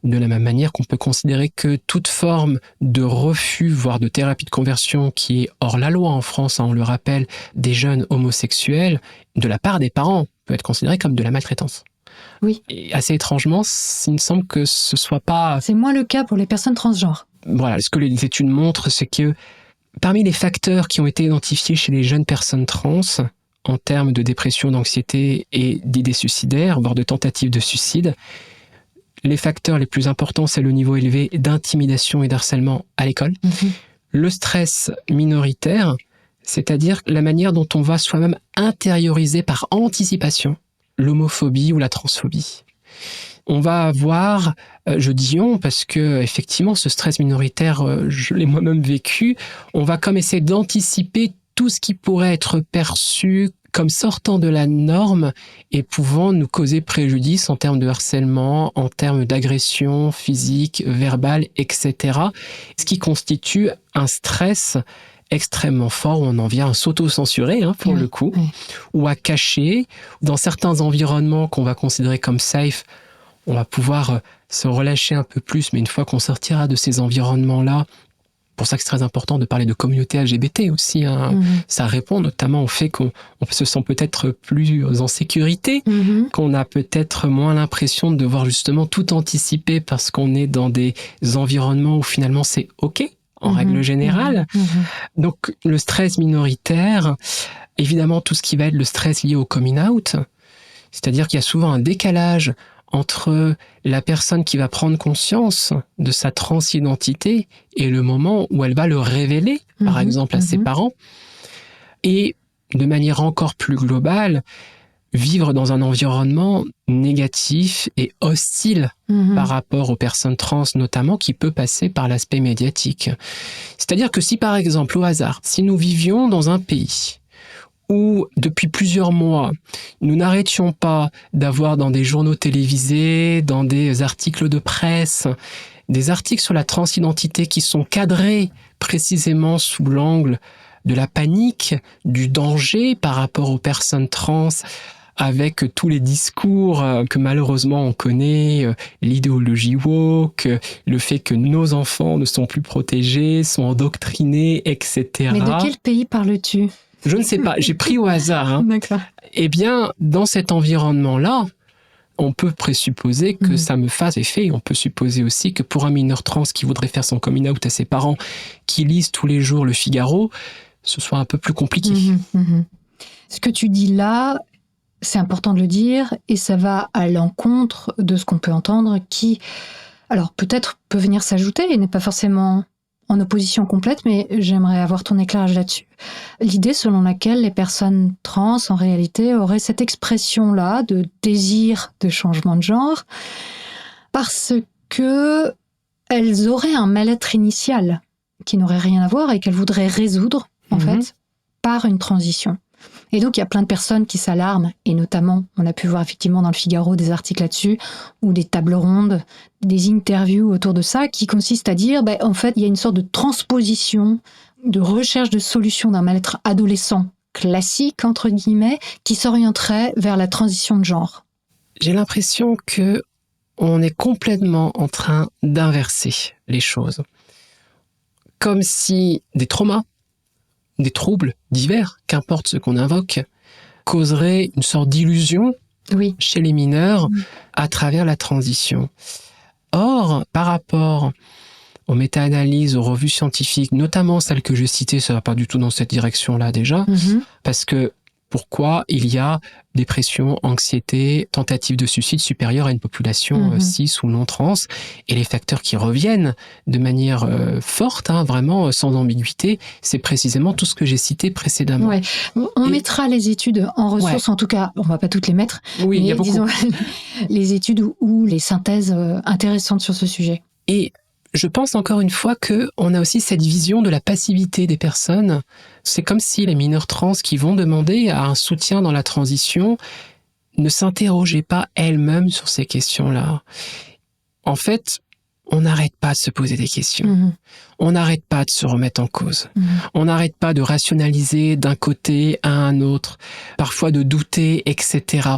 De la même manière qu'on peut considérer que toute forme de refus, voire de thérapie de conversion qui est hors la loi en France, on le rappelle, des jeunes homosexuels, de la part des parents, peut être considéré comme de la maltraitance. Oui. Et assez étrangement, il me semble que ce soit pas... C'est moins le cas pour les personnes transgenres. Voilà, ce que les études montrent, c'est que parmi les facteurs qui ont été identifiés chez les jeunes personnes trans, en termes de dépression, d'anxiété et d'idées suicidaires, voire de tentatives de suicide, les facteurs les plus importants, c'est le niveau élevé d'intimidation et d'harcèlement à l'école, le stress minoritaire, c'est-à-dire la manière dont on va soi-même intérioriser par anticipation l'homophobie ou la transphobie. On va avoir, je dis on parce que effectivement ce stress minoritaire, je l'ai moi-même vécu, on va comme essayer d'anticiper tout ce qui pourrait être perçu comme sortant de la norme et pouvant nous causer préjudice en termes de harcèlement, en termes d'agression physique, verbale, etc. Ce qui constitue un stress extrêmement fort où on en vient à s'auto-censurer, pour le coup, ou à cacher. Dans certains environnements qu'on va considérer comme safe, on va pouvoir se relâcher un peu plus, mais une fois qu'on sortira de ces environnements-là, pour ça que c'est très important de parler de communauté LGBT aussi. Ça répond notamment au fait qu'on se sent peut-être plus en sécurité, qu'on a peut-être moins l'impression de devoir justement tout anticiper parce qu'on est dans des environnements où finalement c'est OK, en règle générale. Donc le stress minoritaire, évidemment tout ce qui va être le stress lié au coming out, c'est-à-dire qu'il y a souvent un décalage entre la personne qui va prendre conscience de sa transidentité et le moment où elle va le révéler, par exemple à ses parents, et de manière encore plus globale, vivre dans un environnement négatif et hostile par rapport aux personnes trans, notamment, qui peut passer par l'aspect médiatique. C'est-à-dire que si, par exemple, au hasard, si nous vivions dans un pays où, depuis plusieurs mois, nous n'arrêtions pas d'avoir dans des journaux télévisés, dans des articles de presse, des articles sur la transidentité qui sont cadrés précisément sous l'angle de la panique, du danger par rapport aux personnes trans, avec tous les discours que malheureusement on connaît, l'idéologie woke, le fait que nos enfants ne sont plus protégés, sont endoctrinés, etc. Mais de quel pays parles-tu ? Je ne sais pas, j'ai pris au hasard. D'accord. Eh bien, dans cet environnement-là, on peut présupposer que ça me fasse effet. On peut supposer aussi que pour un mineur trans qui voudrait faire son coming out à ses parents, qui lisent tous les jours le Figaro, ce soit un peu plus compliqué. Ce que tu dis là, c'est important de le dire, et ça va à l'encontre de ce qu'on peut entendre qui, alors peut-être peut venir s'ajouter et n'est pas forcément en opposition complète, mais j'aimerais avoir ton éclairage là-dessus. L'idée selon laquelle les personnes trans, en réalité, auraient cette expression-là de désir de changement de genre parce que elles auraient un mal-être initial qui n'aurait rien à voir et qu'elles voudraient résoudre, en fait, par une transition. Et donc, il y a plein de personnes qui s'alarment, et notamment, on a pu voir effectivement dans le Figaro des articles là-dessus, ou des tables rondes, des interviews autour de ça, qui consistent à dire, en fait, il y a une sorte de transposition, de recherche de solutions d'un mal-être adolescent classique, entre guillemets, qui s'orienterait vers la transition de genre. J'ai l'impression que on est complètement en train d'inverser les choses. Comme si des traumas, des troubles divers, qu'importe ce qu'on invoque, causeraient une sorte d'illusion chez les mineurs à travers la transition. Or, par rapport aux méta-analyses, aux revues scientifiques, notamment celles que je citais, ça ne va pas du tout dans cette direction-là déjà, parce que pourquoi il y a dépression, anxiété, tentative de suicide supérieure à une population cis ou non trans, et les facteurs qui reviennent de manière forte, vraiment sans ambiguïté, c'est précisément tout ce que j'ai cité précédemment. Ouais. On mettra les études en ressources, en tout cas, on va pas toutes les mettre, mais il y a beaucoup. Disons les études ou les synthèses intéressantes sur ce sujet. Et je pense encore une fois qu'on a aussi cette vision de la passivité des personnes. C'est comme si les mineurs trans qui vont demander à un soutien dans la transition ne s'interrogeaient pas elles-mêmes sur ces questions-là. En fait, on n'arrête pas de se poser des questions. On n'arrête pas de se remettre en cause. On n'arrête pas de rationaliser d'un côté à un autre, parfois de douter, etc.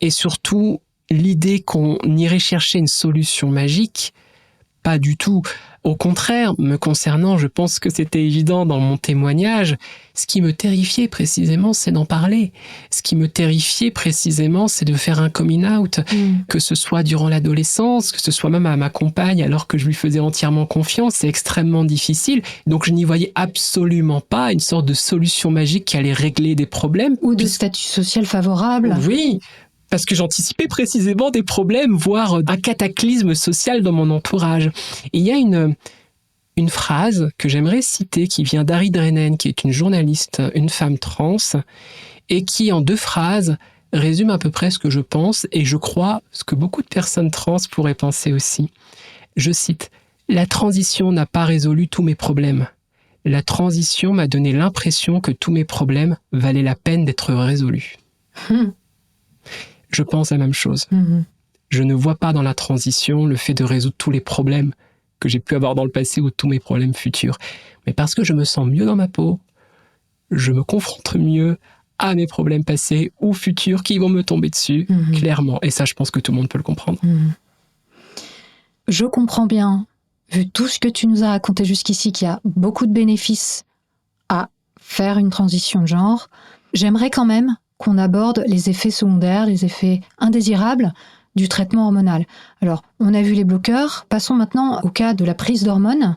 Et surtout, l'idée qu'on irait chercher une solution magique, pas du tout. Au contraire, me concernant, je pense que c'était évident dans mon témoignage. Ce qui me terrifiait précisément, c'est d'en parler. Ce qui me terrifiait précisément, c'est de faire un coming out. Que ce soit durant l'adolescence, que ce soit même à ma compagne, alors que je lui faisais entièrement confiance, c'est extrêmement difficile. Donc je n'y voyais absolument pas une sorte de solution magique qui allait régler des problèmes. Ou de statut social favorable. Oui, parce que j'anticipais précisément des problèmes, voire un cataclysme social dans mon entourage. Et il y a une phrase que j'aimerais citer qui vient d'Ari Drennen, qui est une journaliste, une femme trans, et qui, en 2 phrases, résume à peu près ce que je pense, et je crois ce que beaucoup de personnes trans pourraient penser aussi. Je cite, « La transition n'a pas résolu tous mes problèmes. La transition m'a donné l'impression que tous mes problèmes valaient la peine d'être résolus. » Je pense la même chose. Je ne vois pas dans la transition le fait de résoudre tous les problèmes que j'ai pu avoir dans le passé ou tous mes problèmes futurs. Mais parce que je me sens mieux dans ma peau, je me confronte mieux à mes problèmes passés ou futurs qui vont me tomber dessus, clairement. Et ça, je pense que tout le monde peut le comprendre. Je comprends bien, vu tout ce que tu nous as raconté jusqu'ici, qu'il y a beaucoup de bénéfices à faire une transition de genre. J'aimerais quand même qu'on aborde les effets secondaires, les effets indésirables du traitement hormonal. Alors, on a vu les bloqueurs, passons maintenant au cas de la prise d'hormones.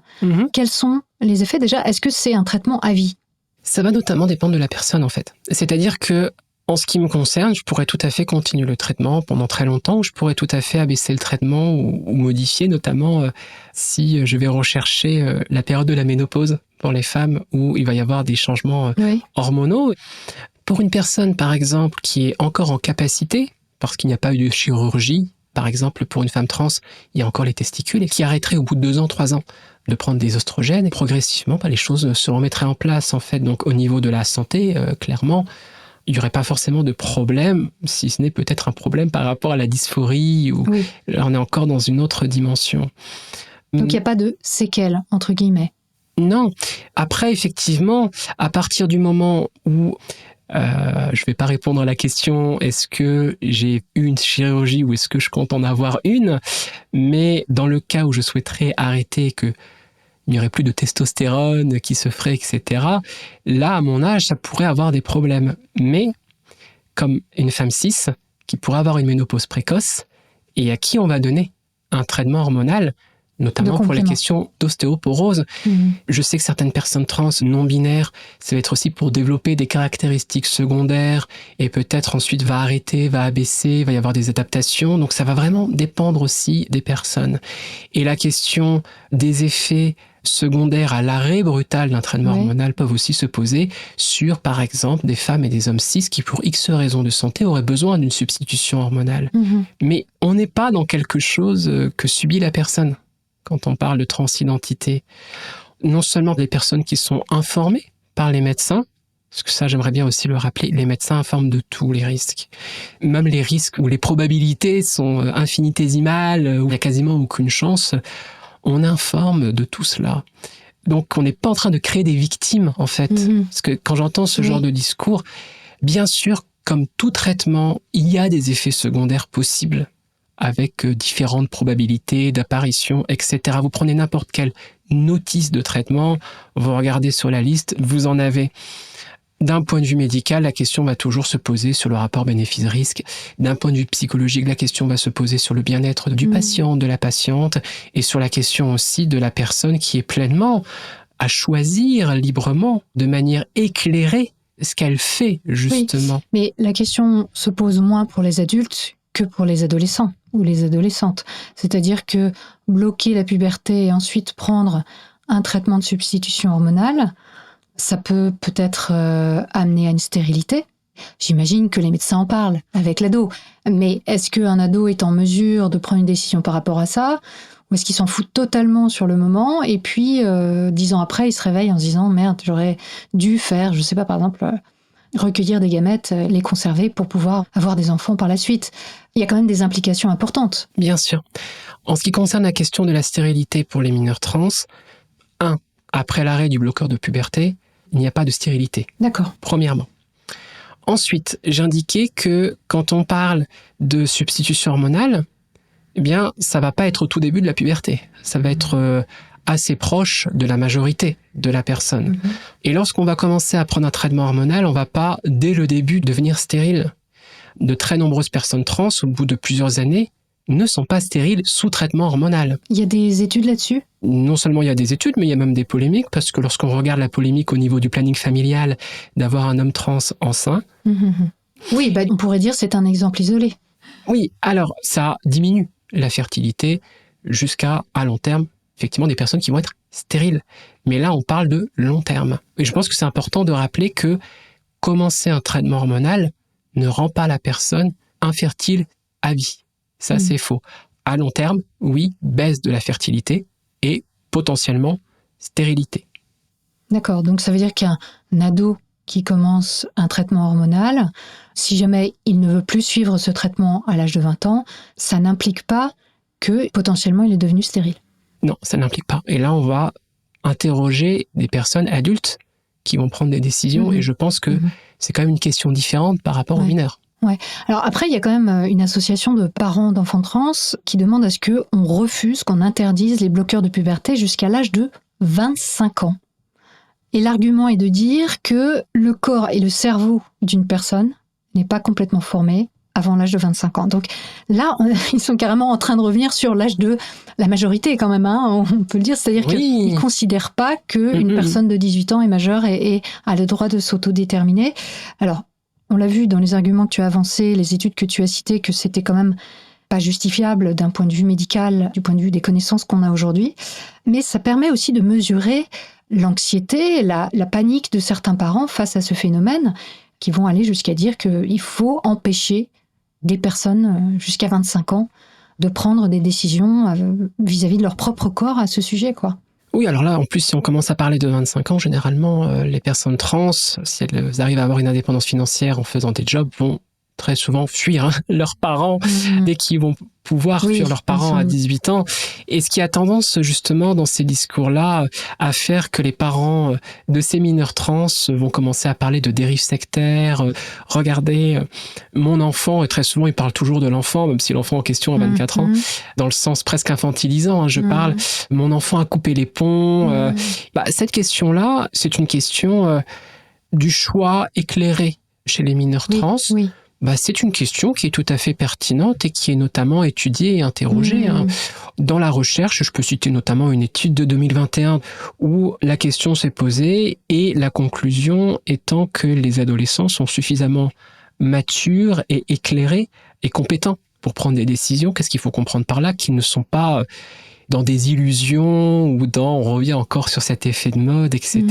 Quels sont les effets déjà ? Est-ce que c'est un traitement à vie ? Ça va notamment dépendre de la personne, en fait. C'est-à-dire que En ce qui me concerne, je pourrais tout à fait continuer le traitement pendant très longtemps, ou je pourrais tout à fait abaisser le traitement ou modifier, notamment si je vais rechercher la période de la ménopause pour les femmes où il va y avoir des changements hormonaux. Pour une personne, par exemple, qui est encore en capacité, parce qu'il n'y a pas eu de chirurgie, par exemple, pour une femme trans, il y a encore les testicules, et qui arrêterait au bout de 2 ans, 3 ans de prendre des oestrogènes, et progressivement, les choses se remettraient en place, en fait. Donc, au niveau de la santé, clairement, il n'y aurait pas forcément de problème, si ce n'est peut-être un problème par rapport à la dysphorie, où là, on est encore dans une autre dimension. Donc, il n'y a pas de séquelles, entre guillemets. Non. Après, effectivement, à partir du moment où je vais pas répondre à la question est-ce que j'ai eu une chirurgie ou est-ce que je compte en avoir une, mais dans le cas où je souhaiterais arrêter, que il n'y aurait plus de testostérone qui se ferait, etc. Là, à mon âge, ça pourrait avoir des problèmes. Mais comme une femme cis qui pourrait avoir une ménopause précoce et à qui on va donner un traitement hormonal, notamment pour les questions d'ostéoporose. Je sais que certaines personnes trans non-binaires, ça va être aussi pour développer des caractéristiques secondaires et peut-être ensuite va arrêter, va abaisser, va y avoir des adaptations. Donc ça va vraiment dépendre aussi des personnes. Et la question des effets secondaires à l'arrêt brutal d'un traitement hormonal peuvent aussi se poser sur, par exemple, des femmes et des hommes cis qui, pour X raisons de santé, auraient besoin d'une substitution hormonale. Mais on n'est pas dans quelque chose que subit la personne. Quand on parle de transidentité, non seulement des personnes qui sont informées par les médecins, parce que ça j'aimerais bien aussi le rappeler, les médecins informent de tous les risques. Même les risques où les probabilités sont infinitésimales, où il n'y a quasiment aucune chance, on informe de tout cela. Donc on n'est pas en train de créer des victimes en fait. Parce que quand j'entends ce genre de discours, bien sûr, comme tout traitement, il y a des effets secondaires possibles, avec différentes probabilités d'apparition, etc. Vous prenez n'importe quelle notice de traitement, vous regardez sur la liste, vous en avez. D'un point de vue médical, la question va toujours se poser sur le rapport bénéfice-risque. D'un point de vue psychologique, la question va se poser sur le bien-être du patient, de la patiente, et sur la question aussi de la personne qui est pleinement à choisir librement, de manière éclairée, ce qu'elle fait, justement. Oui, mais la question se pose moins pour les adultes que pour les adolescents ou les adolescentes. C'est-à-dire que bloquer la puberté et ensuite prendre un traitement de substitution hormonale, ça peut peut-être amener à une stérilité. J'imagine que les médecins en parlent avec l'ado. Mais est-ce qu'un ado est en mesure de prendre une décision par rapport à ça ? Ou est-ce qu'il s'en fout totalement sur le moment et puis 10 ans après, il se réveille en se disant « Merde, j'aurais dû faire, je sais pas, par exemple... recueillir des gamètes, les conserver pour pouvoir avoir des enfants par la suite. » Il y a quand même des implications importantes. Bien sûr. En ce qui concerne la question de la stérilité pour les mineurs trans, après l'arrêt du bloqueur de puberté, il n'y a pas de stérilité. D'accord. Premièrement. Ensuite, j'indiquais que quand on parle de substitution hormonale, eh bien, ça va pas être au tout début de la puberté. Ça va être assez proche de la majorité de la personne. Et lorsqu'on va commencer à prendre un traitement hormonal, on va pas, dès le début, devenir stérile. De très nombreuses personnes trans, au bout de plusieurs années, ne sont pas stériles sous traitement hormonal. Il y a des études là-dessus ? Non seulement il y a des études, mais il y a même des polémiques, parce que lorsqu'on regarde la polémique au niveau du planning familial, d'avoir un homme trans enceint... Oui, on pourrait dire que c'est un exemple isolé. Oui, alors ça diminue la fertilité jusqu'à, à long terme, effectivement, des personnes qui vont être stériles. Mais là, on parle de long terme. Et je pense que c'est important de rappeler que commencer un traitement hormonal ne rend pas la personne infertile à vie. Ça, c'est faux. À long terme, oui, baisse de la fertilité et potentiellement stérilité. D'accord, donc ça veut dire qu'un ado qui commence un traitement hormonal, si jamais il ne veut plus suivre ce traitement à l'âge de 20 ans, ça n'implique pas que potentiellement il est devenu stérile. Non, ça n'implique pas. Et là, on va interroger des personnes adultes qui vont prendre des décisions et je pense que c'est quand même une question différente par rapport aux mineurs. Ouais. Alors après, il y a quand même une association de parents d'enfants trans qui demande à ce qu'on refuse, qu'on interdise les bloqueurs de puberté jusqu'à l'âge de 25 ans. Et l'argument est de dire que le corps et le cerveau d'une personne n'est pas complètement formé avant l'âge de 25 ans. Donc là, ils sont carrément en train de revenir sur l'âge de la majorité quand même, on peut le dire. C'est-à-dire qu'ils ne considèrent pas qu'une personne de 18 ans est majeure et a le droit de s'autodéterminer. Alors, On l'a vu dans les arguments que tu as avancés, les études que tu as citées, que c'était quand même pas justifiable d'un point de vue médical, du point de vue des connaissances qu'on a aujourd'hui. Mais ça permet aussi de mesurer l'anxiété, la panique de certains parents face à ce phénomène, qui vont aller jusqu'à dire qu'il faut empêcher des personnes jusqu'à 25 ans de prendre des décisions vis-à-vis de leur propre corps à ce sujet, quoi. Oui, alors là, en plus, si on commence à parler de 25 ans, généralement, les personnes trans, si elles arrivent à avoir une indépendance financière en faisant des jobs, vont très souvent fuir leurs parents dès qu'ils vont pouvoir fuir leurs parents à 18 ans. Et ce qui a tendance, justement, dans ces discours-là, à faire que les parents de ces mineurs trans vont commencer à parler de dérives sectaires. Regardez, mon enfant, et très souvent, ils parlent toujours de l'enfant, même si l'enfant en question a 24 ans, dans le sens presque infantilisant, je parle, mon enfant a coupé les ponts. Cette question-là, c'est une question du choix éclairé chez les mineurs trans. Oui. C'est une question qui est tout à fait pertinente et qui est notamment étudiée et interrogée. Dans la recherche, je peux citer notamment une étude de 2021 où la question s'est posée et la conclusion étant que les adolescents sont suffisamment matures et éclairés et compétents pour prendre des décisions. Qu'est-ce qu'il faut comprendre par là? Qu'ils ne sont pas dans des illusions ou on revient encore sur cet effet de mode, etc.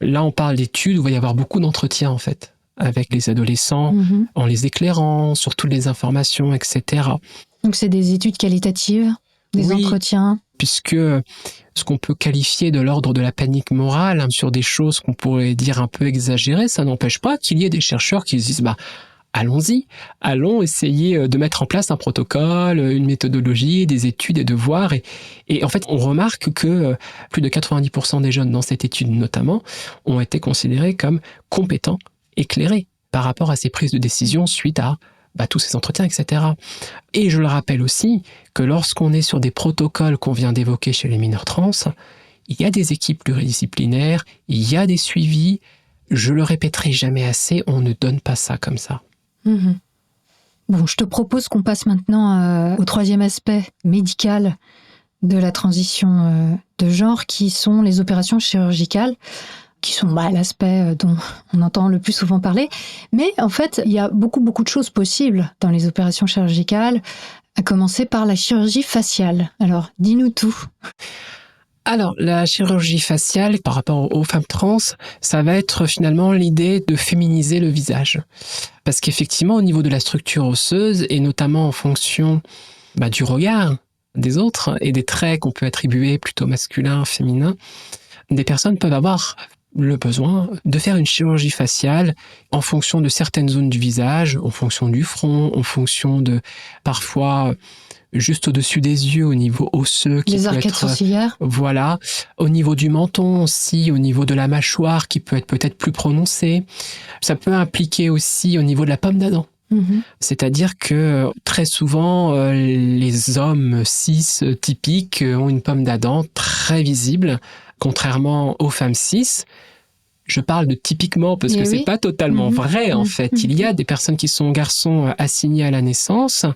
Là, on parle d'études où il va y avoir beaucoup d'entretiens, en fait, avec les adolescents, en les éclairant sur toutes les informations, etc. Donc c'est des études qualitatives, des entretiens. Puisque ce qu'on peut qualifier de l'ordre de la panique morale, sur des choses qu'on pourrait dire un peu exagérées, ça n'empêche pas qu'il y ait des chercheurs qui se disent allons-y, allons essayer de mettre en place un protocole, une méthodologie, des études et de voir. Et en fait, on remarque que plus de 90% des jeunes dans cette étude notamment ont été considérés comme compétents, éclairés par rapport à ces prises de décision suite à tous ces entretiens, etc. Et je le rappelle aussi que lorsqu'on est sur des protocoles qu'on vient d'évoquer chez les mineurs trans, il y a des équipes pluridisciplinaires, il y a des suivis. Je le répéterai jamais assez, on ne donne pas ça comme ça. Bon, je te propose qu'on passe maintenant au troisième aspect médical de la transition de genre, qui sont les opérations chirurgicales, qui sont l'aspect dont on entend le plus souvent parler. Mais en fait, il y a beaucoup de choses possibles dans les opérations chirurgicales, à commencer par la chirurgie faciale. Alors, dis-nous tout. Alors, la chirurgie faciale, par rapport aux femmes trans, ça va être finalement l'idée de féminiser le visage. Parce qu'effectivement, au niveau de la structure osseuse, et notamment en fonction du regard des autres et des traits qu'on peut attribuer plutôt masculins, féminins, des personnes peuvent avoir le besoin de faire une chirurgie faciale en fonction de certaines zones du visage, en fonction du front, en fonction de parfois juste au-dessus des yeux, au niveau osseux. Les arcades sourcilières. Voilà. Au niveau du menton aussi, au niveau de la mâchoire qui peut être peut-être plus prononcée. Ça peut impliquer aussi au niveau de la pomme d'Adam. C'est-à-dire que très souvent, les hommes cis typiques ont une pomme d'Adam très visible, contrairement aux femmes cis. Je parle de typiquement parce que c'est pas totalement vrai en fait. Il y a des personnes qui sont garçons assignés à la naissance,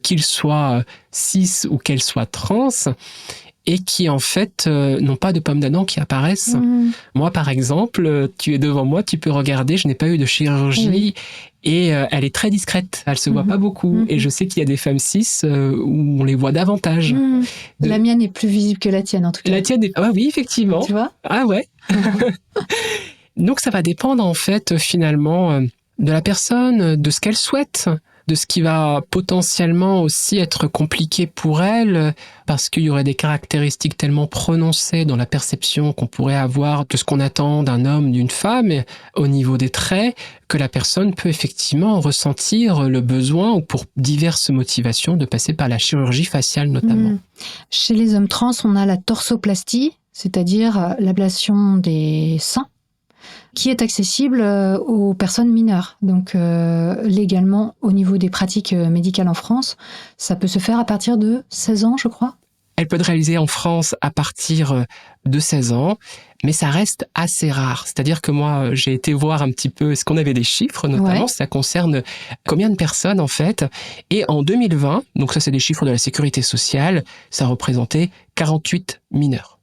qu'ils soient cis ou qu'elles soient trans, et qui en fait n'ont pas de pommes d'Adam qui apparaissent. Moi par exemple, tu es devant moi, tu peux regarder, je n'ai pas eu de chirurgie et elle est très discrète, elle se voit pas beaucoup. Et je sais qu'il y a des femmes cis où on les voit davantage. La mienne est plus visible que la tienne en tout cas. La tienne est... Ah oui, effectivement. Tu vois ? Ah ouais. Donc ça va dépendre en fait finalement de la personne, de ce qu'elle souhaite, de ce qui va potentiellement aussi être compliqué pour elle, parce qu'il y aurait des caractéristiques tellement prononcées dans la perception qu'on pourrait avoir de ce qu'on attend d'un homme, d'une femme, au niveau des traits, que la personne peut effectivement ressentir le besoin, ou pour diverses motivations, de passer par la chirurgie faciale notamment. Chez les hommes trans, on a la torsoplastie, c'est-à-dire l'ablation des seins, qui est accessible aux personnes mineures. Donc légalement, au niveau des pratiques médicales en France, ça peut se faire à partir de 16 ans, je crois. Elle peut être réalisée en France à partir de 16 ans, mais ça reste assez rare. C'est-à-dire que moi, j'ai été voir un petit peu, est-ce qu'on avait des chiffres, notamment, ça concerne combien de personnes en fait. Et en 2020, donc ça c'est des chiffres de la Sécurité sociale, ça représentait 48 mineurs.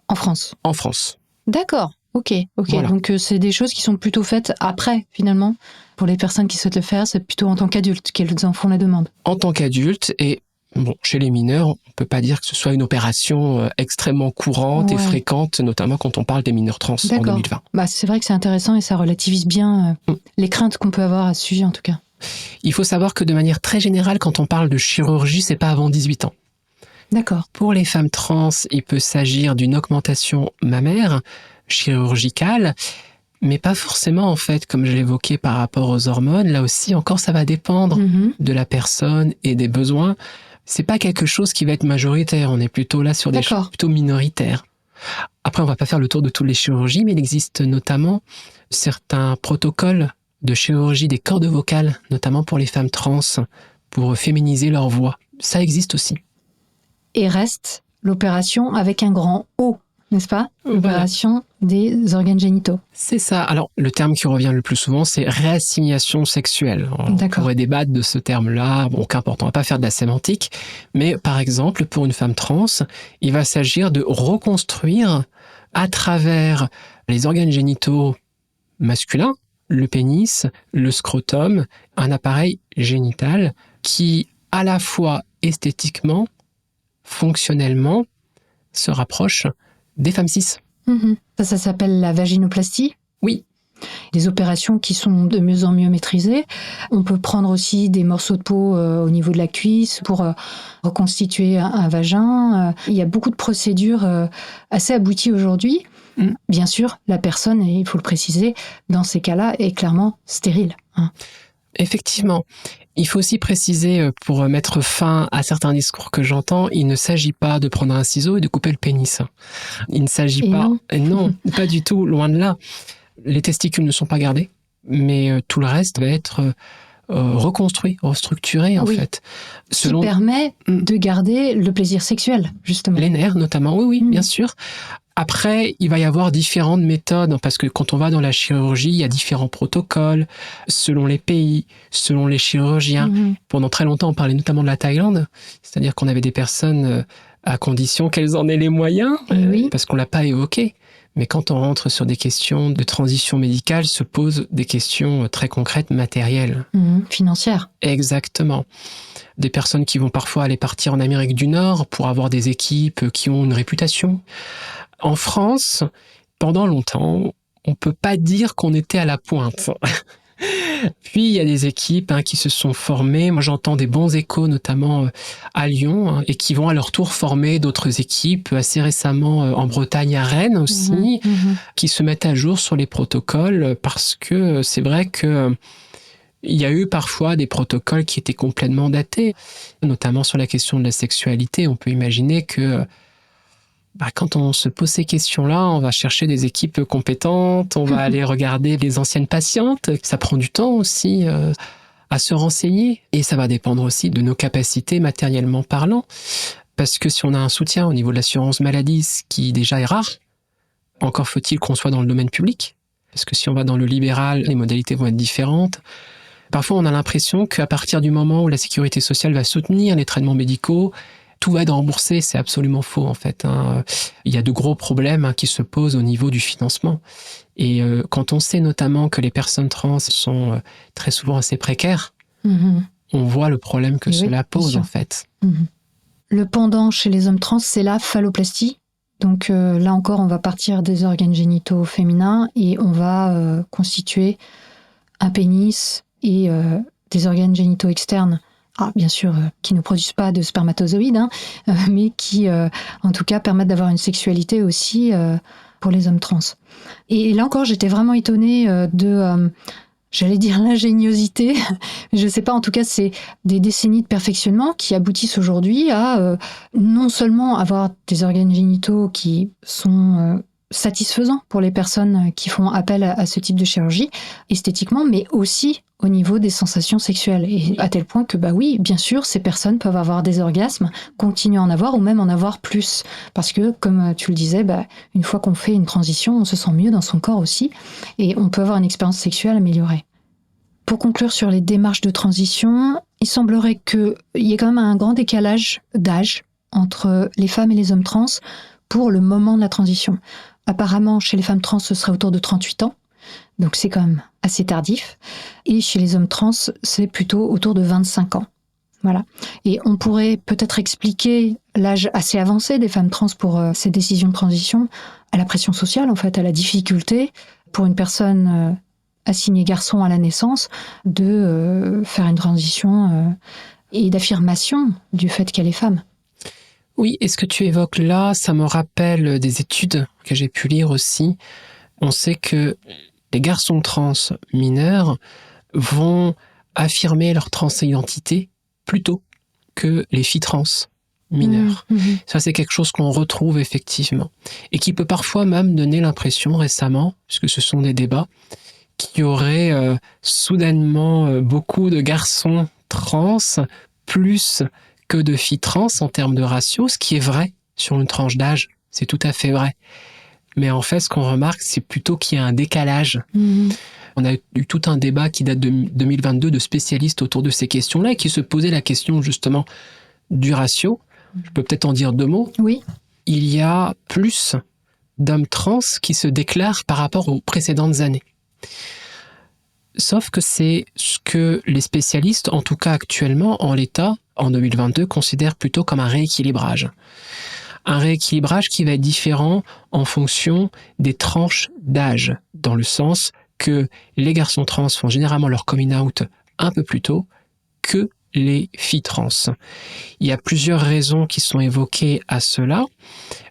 En France ? En France. D'accord. Ok. Voilà. Donc c'est des choses qui sont plutôt faites après, finalement. Pour les personnes qui souhaitent le faire, c'est plutôt en tant qu'adultes qu'elles en font la demande. En tant qu'adulte, et bon, chez les mineurs, on peut pas dire que ce soit une opération extrêmement courante et fréquente, notamment quand on parle des mineurs trans en 2020. Bah, c'est vrai que c'est intéressant et ça relativise bien les craintes qu'on peut avoir à ce sujet, en tout cas. Il faut savoir que de manière très générale, quand on parle de chirurgie, c'est pas avant 18 ans. D'accord. Pour les femmes trans, il peut s'agir d'une augmentation mammaire chirurgicale, mais pas forcément, en fait, comme je l'évoquais par rapport aux hormones. Là aussi, encore, ça va dépendre de la personne et des besoins. C'est pas quelque chose qui va être majoritaire. On est plutôt là sur des choses plutôt minoritaires. Après, on va pas faire le tour de toutes les chirurgies, mais il existe notamment certains protocoles de chirurgie des cordes vocales, notamment pour les femmes trans, pour féminiser leur voix. Ça existe aussi. Et reste l'opération avec un grand O, n'est-ce pas? L'opération des organes génitaux. C'est ça. Alors, le terme qui revient le plus souvent, c'est réassignation sexuelle. On pourrait débattre de ce terme-là. Bon, qu'importe, on va pas faire de la sémantique. Mais par exemple, pour une femme trans, il va s'agir de reconstruire à travers les organes génitaux masculins, le pénis, le scrotum, un appareil génital qui, à la fois esthétiquement, fonctionnellement, se rapproche des femmes cis. Ça s'appelle la vaginoplastie. Oui. Des opérations qui sont de mieux en mieux maîtrisées. On peut prendre aussi des morceaux de peau au niveau de la cuisse pour reconstituer un vagin. Il y a beaucoup de procédures assez abouties aujourd'hui. Bien sûr, la personne, et il faut le préciser, dans ces cas-là, est clairement stérile. Effectivement. Il faut aussi préciser, pour mettre fin à certains discours que j'entends, il ne s'agit pas de prendre un ciseau et de couper le pénis. Il ne s'agit pas... Non, pas du tout, loin de là. Les testicules ne sont pas gardés, mais tout le reste va être reconstruit, restructuré, en fait. Qui permet de garder le plaisir sexuel, justement. Les nerfs, notamment, oui, bien sûr. Après, il va y avoir différentes méthodes, parce que quand on va dans la chirurgie, il y a différents protocoles, selon les pays, selon les chirurgiens. Pendant très longtemps, on parlait notamment de la Thaïlande, c'est-à-dire qu'on avait des personnes à condition qu'elles en aient les moyens, parce qu'on l'a pas évoqué. Mais quand on rentre sur des questions de transition médicale, se posent des questions très concrètes, matérielles. Financières. Exactement. Des personnes qui vont parfois aller partir en Amérique du Nord pour avoir des équipes qui ont une réputation. En France, pendant longtemps, on peut pas dire qu'on était à la pointe. Puis, il y a des équipes qui se sont formées. Moi, j'entends des bons échos, notamment à Lyon, et qui vont à leur tour former d'autres équipes, assez récemment en Bretagne, à Rennes aussi, qui se mettent à jour sur les protocoles, parce que c'est vrai que il y a eu parfois des protocoles qui étaient complètement datés, notamment sur la question de la sexualité. On peut imaginer que quand on se pose ces questions-là, on va chercher des équipes compétentes, on va aller regarder les anciennes patientes. Ça prend du temps aussi à se renseigner. Et ça va dépendre aussi de nos capacités matériellement parlant. Parce que si on a un soutien au niveau de l'assurance maladie, ce qui déjà est rare, encore faut-il qu'on soit dans le domaine public. Parce que si on va dans le libéral, les modalités vont être différentes. Parfois, on a l'impression qu'à partir du moment où la sécurité sociale va soutenir les traitements médicaux, tout va être remboursé. C'est absolument faux, en fait. Il y a de gros problèmes qui se posent au niveau du financement. Et quand on sait notamment que les personnes trans sont très souvent assez précaires, on voit le problème que cela pose, en fait. Le pendant chez les hommes trans, c'est la phalloplastie. Donc là encore, on va partir des organes génitaux féminins et on va constituer un pénis et des organes génitaux externes. Bien sûr, qui ne produisent pas de spermatozoïdes, mais qui, en tout cas, permettent d'avoir une sexualité aussi pour les hommes trans. Et là encore, j'étais vraiment étonnée de, j'allais dire l'ingéniosité, je ne sais pas, en tout cas, c'est des décennies de perfectionnement qui aboutissent aujourd'hui à non seulement avoir des organes génitaux qui sont satisfaisants pour les personnes qui font appel à ce type de chirurgie, esthétiquement, mais aussi au niveau des sensations sexuelles. Et à tel point que, oui, bien sûr, ces personnes peuvent avoir des orgasmes, continuer à en avoir ou même en avoir plus. Parce que, comme tu le disais, une fois qu'on fait une transition, on se sent mieux dans son corps aussi et on peut avoir une expérience sexuelle améliorée. Pour conclure sur les démarches de transition, il semblerait qu'il y ait quand même un grand décalage d'âge entre les femmes et les hommes trans pour le moment de la transition. Apparemment, chez les femmes trans, ce serait autour de 38 ans. Donc c'est quand même assez tardif. Et chez les hommes trans, c'est plutôt autour de 25 ans. Voilà. Et on pourrait peut-être expliquer l'âge assez avancé des femmes trans pour ces décisions de transition à la pression sociale, en fait, à la difficulté pour une personne assignée garçon à la naissance de faire une transition et d'affirmation du fait qu'elle est femme. Oui, et ce que tu évoques là, ça me rappelle des études que j'ai pu lire aussi. On sait que les garçons trans mineurs vont affirmer leur transidentité plus tôt que les filles trans mineures. Ça, c'est quelque chose qu'on retrouve effectivement. Et qui peut parfois même donner l'impression récemment, puisque ce sont des débats, qu'il y aurait soudainement beaucoup de garçons trans plus que de filles trans en termes de ratio, ce qui est vrai sur une tranche d'âge. C'est tout à fait vrai. Mais en fait, ce qu'on remarque, c'est plutôt qu'il y a un décalage. On a eu tout un débat qui date de 2022 de spécialistes autour de ces questions-là et qui se posaient la question justement du ratio. Je peux peut-être en dire 2 mots. Oui. Il y a plus d'hommes trans qui se déclarent par rapport aux précédentes années. Sauf que c'est ce que les spécialistes, en tout cas actuellement, en l'état, en 2022, considèrent plutôt comme un rééquilibrage. Un rééquilibrage qui va être différent en fonction des tranches d'âge, dans le sens que les garçons trans font généralement leur coming out un peu plus tôt que les filles trans. Il y a plusieurs raisons qui sont évoquées à cela.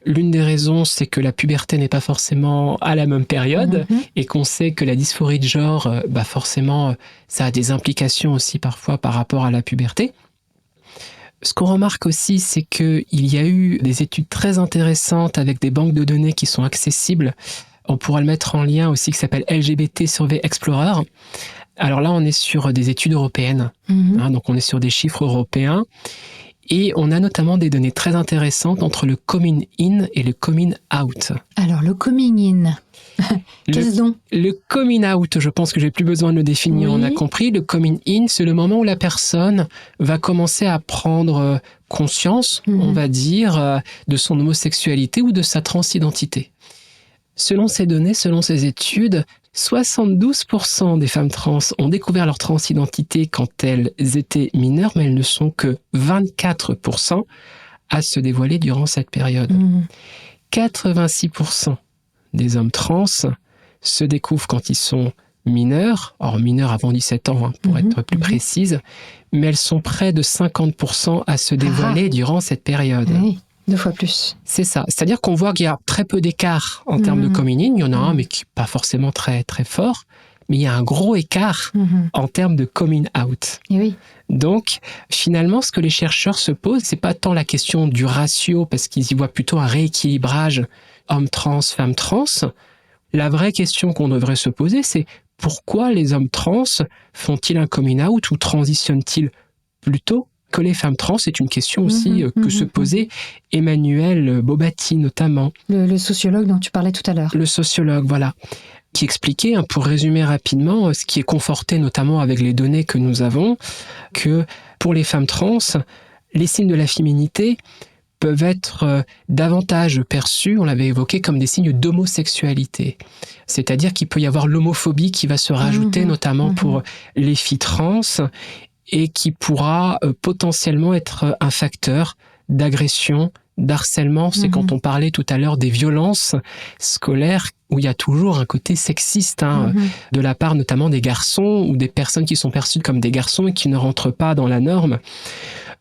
L'une des raisons, c'est que la puberté n'est pas forcément à la même période et qu'on sait que la dysphorie de genre, forcément, ça a des implications aussi parfois par rapport à la puberté. Ce qu'on remarque aussi, c'est qu'il y a eu des études très intéressantes avec des banques de données qui sont accessibles. On pourra le mettre en lien aussi, qui s'appelle LGBT Survey Explorer. Alors là, on est sur des études européennes, donc on est sur des chiffres européens. Et on a notamment des données très intéressantes entre le coming in et le coming out. Alors, le coming in, qu'est-ce donc ? Le coming out, je pense que j'ai plus besoin de le définir, on a compris. Le coming in, c'est le moment où la personne va commencer à prendre conscience, on va dire, de son homosexualité ou de sa transidentité. Selon ces données, selon ces études, 72% des femmes trans ont découvert leur transidentité quand elles étaient mineures, mais elles ne sont que 24% à se dévoiler durant cette période. 86% des hommes trans se découvrent quand ils sont mineurs, or mineurs avant 17 ans, pour être plus précise, mais elles sont près de 50% à se dévoiler durant cette période. Oui. 2 fois plus. C'est ça. C'est-à-dire qu'on voit qu'il y a très peu d'écart en termes de coming in. Il y en a un, mais qui n'est pas forcément très, très fort. Mais il y a un gros écart en termes de coming out. Et oui. Donc, finalement, ce que les chercheurs se posent, c'est pas tant la question du ratio, parce qu'ils y voient plutôt un rééquilibrage hommes trans, femmes trans. La vraie question qu'on devrait se poser, c'est pourquoi les hommes trans font-ils un coming out ou transitionnent-ils plus tôt que les femmes trans? C'est une question aussi que se posait Emmanuel Bobatti notamment. Le sociologue dont tu parlais tout à l'heure. Le sociologue, voilà. Qui expliquait, pour résumer rapidement, ce qui est conforté notamment avec les données que nous avons, que pour les femmes trans, les signes de la féminité peuvent être davantage perçus, on l'avait évoqué, comme des signes d'homosexualité. C'est-à-dire qu'il peut y avoir l'homophobie qui va se rajouter, notamment pour les filles trans, et qui pourra potentiellement être un facteur d'agression, d'harcèlement. C'est quand on parlait tout à l'heure des violences scolaires, où il y a toujours un côté sexiste, de la part notamment des garçons, ou des personnes qui sont perçues comme des garçons et qui ne rentrent pas dans la norme.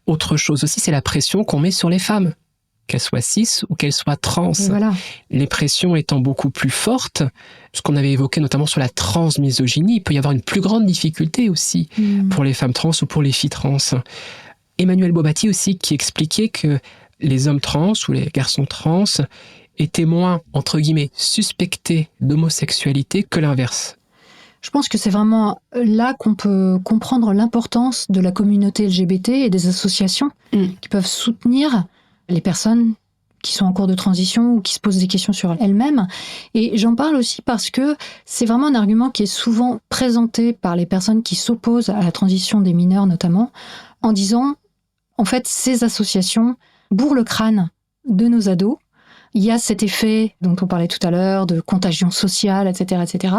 Autre chose aussi, c'est la pression qu'on met sur les femmes, qu'elles soient cis ou qu'elles soient trans. Voilà. Les pressions étant beaucoup plus fortes, ce qu'on avait évoqué notamment sur la transmisogynie, il peut y avoir une plus grande difficulté aussi pour les femmes trans ou pour les filles trans. Emmanuel Bobatti aussi qui expliquait que les hommes trans ou les garçons trans étaient moins, entre guillemets, suspectés d'homosexualité que l'inverse. Je pense que c'est vraiment là qu'on peut comprendre l'importance de la communauté LGBT et des associations qui peuvent soutenir les personnes qui sont en cours de transition ou qui se posent des questions sur elles-mêmes. Et j'en parle aussi parce que c'est vraiment un argument qui est souvent présenté par les personnes qui s'opposent à la transition des mineurs notamment, en disant, en fait, ces associations bourrent le crâne de nos ados. il y a cet effet dont on parlait tout à l'heure, de contagion sociale, etc., etc.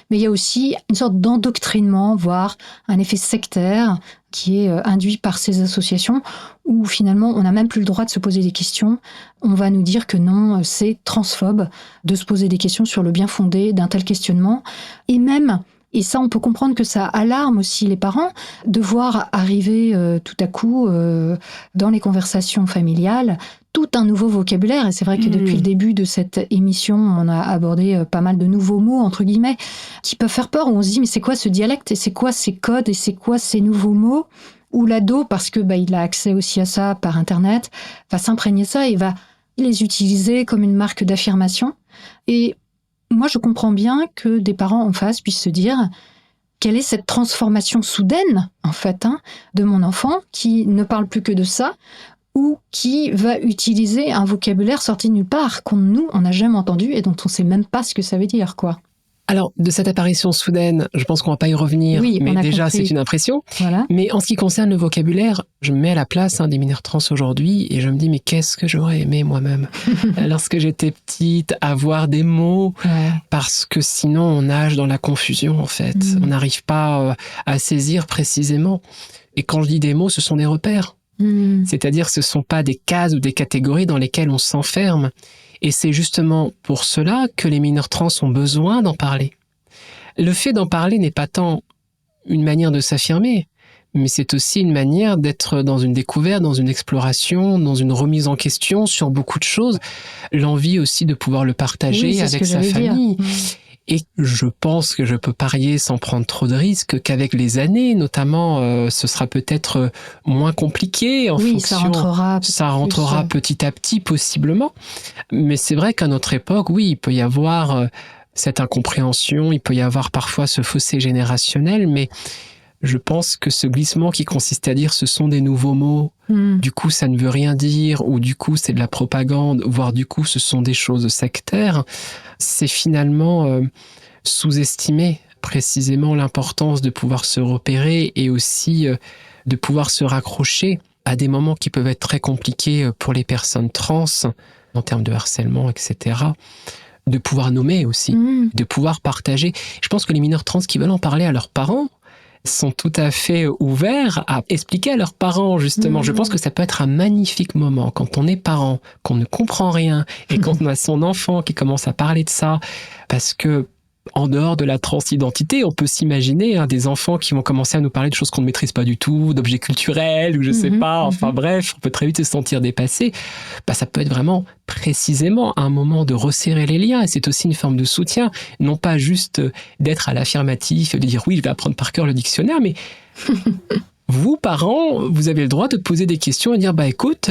Mais il y a aussi une sorte d'endoctrinement, voire un effet sectaire qui est induit par ces associations où finalement on n'a même plus le droit de se poser des questions. On va nous dire que non, c'est transphobe de se poser des questions sur le bien fondé d'un tel questionnement. Et même, et ça on peut comprendre que ça alarme aussi les parents, de voir arriver tout à coup dans les conversations familiales tout un nouveau vocabulaire. Et c'est vrai que depuis le début de cette émission, on a abordé pas mal de nouveaux mots, entre guillemets, qui peuvent faire peur, où on se dit, mais c'est quoi ce dialecte, et c'est quoi ces codes, et c'est quoi ces nouveaux mots? Où l'ado, parce que il a accès aussi à ça par Internet, va s'imprégner ça et va les utiliser comme une marque d'affirmation. Et moi, je comprends bien que des parents en face puissent se dire, quelle est cette transformation soudaine, en fait, de mon enfant, qui ne parle plus que de ça, ou qui va utiliser un vocabulaire sorti de nulle part, qu'on on n'a jamais entendu et dont on ne sait même pas ce que ça veut dire, quoi. Alors, de cette apparition soudaine, je pense qu'on ne va pas y revenir, oui, mais déjà, compris. c'est une impression. Voilà. Mais en ce qui concerne le vocabulaire, je me mets à la place des mineurs trans aujourd'hui et je me dis, mais qu'est-ce que j'aurais aimé moi-même lorsque j'étais petite, avoir des mots, parce que sinon, on nage dans la confusion, en fait. On n'arrive pas à saisir précisément. Et quand je dis des mots, ce sont des repères. C'est-à-dire ce ne sont pas des cases ou des catégories dans lesquelles on s'enferme. Et c'est justement pour cela que les mineurs trans ont besoin d'en parler. Le fait d'en parler n'est pas tant une manière de s'affirmer, mais c'est aussi une manière d'être dans une découverte, dans une exploration, dans une remise en question sur beaucoup de choses. L'envie aussi de pouvoir le partager avec sa famille. Et je pense que je peux parier sans prendre trop de risques qu'avec les années, notamment, ce sera peut-être moins compliqué en fonction. Ça rentrera petit à petit, possiblement. Mais c'est vrai qu'à notre époque, oui, il peut y avoir cette incompréhension, il peut y avoir parfois ce fossé générationnel, mais je pense que ce glissement qui consiste à dire ce sont des nouveaux mots, du coup ça ne veut rien dire, ou du coup c'est de la propagande, voire du coup ce sont des choses sectaires, c'est finalement sous-estimer précisément l'importance de pouvoir se repérer et aussi de pouvoir se raccrocher à des moments qui peuvent être très compliqués pour les personnes trans, en termes de harcèlement, etc., de pouvoir nommer aussi, de pouvoir partager. Je pense que les mineurs trans qui veulent en parler à leurs parents sont tout à fait ouverts à expliquer à leurs parents, justement. Je pense que ça peut être un magnifique moment quand on est parent, qu'on ne comprend rien et quand on a son enfant qui commence à parler de ça, parce que en dehors de la transidentité, on peut s'imaginer des enfants qui vont commencer à nous parler de choses qu'on ne maîtrise pas du tout, d'objets culturels ou je sais pas, enfin bref, on peut très vite se sentir dépassé. Ça peut être vraiment précisément un moment de resserrer les liens et c'est aussi une forme de soutien, non pas juste d'être à l'affirmatif, de dire oui, je vais apprendre par cœur le dictionnaire, mais vous, parents, vous avez le droit de poser des questions et dire écoute,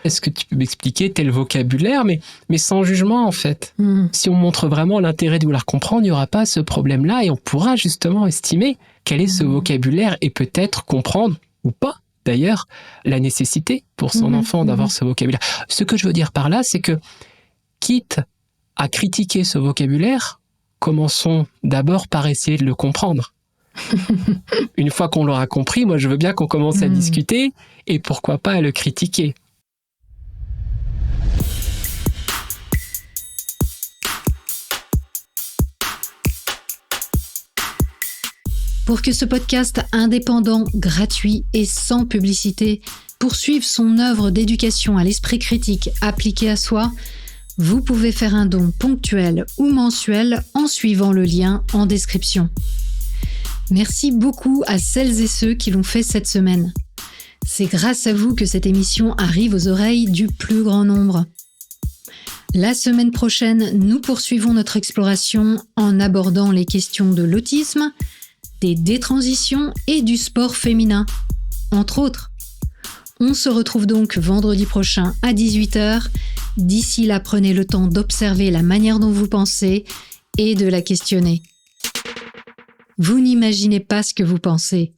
est-ce que tu peux m'expliquer tel vocabulaire, mais sans jugement en fait. Si on montre vraiment l'intérêt de vouloir comprendre, il n'y aura pas ce problème-là et on pourra justement estimer quel est ce vocabulaire et peut-être comprendre ou pas d'ailleurs la nécessité pour son enfant d'avoir ce vocabulaire. Ce que je veux dire par là, c'est que quitte à critiquer ce vocabulaire, commençons d'abord par essayer de le comprendre. Une fois qu'on l'aura compris, moi je veux bien qu'on commence à discuter et pourquoi pas à le critiquer. Pour que ce podcast indépendant, gratuit et sans publicité poursuive son œuvre d'éducation à l'esprit critique appliqué à soi, vous pouvez faire un don ponctuel ou mensuel en suivant le lien en description. Merci beaucoup à celles et ceux qui l'ont fait cette semaine. C'est grâce à vous que cette émission arrive aux oreilles du plus grand nombre. La semaine prochaine, nous poursuivons notre exploration en abordant les questions de l'autisme, des détransitions et du sport féminin, entre autres. On se retrouve donc vendredi prochain à 18h. D'ici là, prenez le temps d'observer la manière dont vous pensez et de la questionner. Vous n'imaginez pas ce que vous pensez.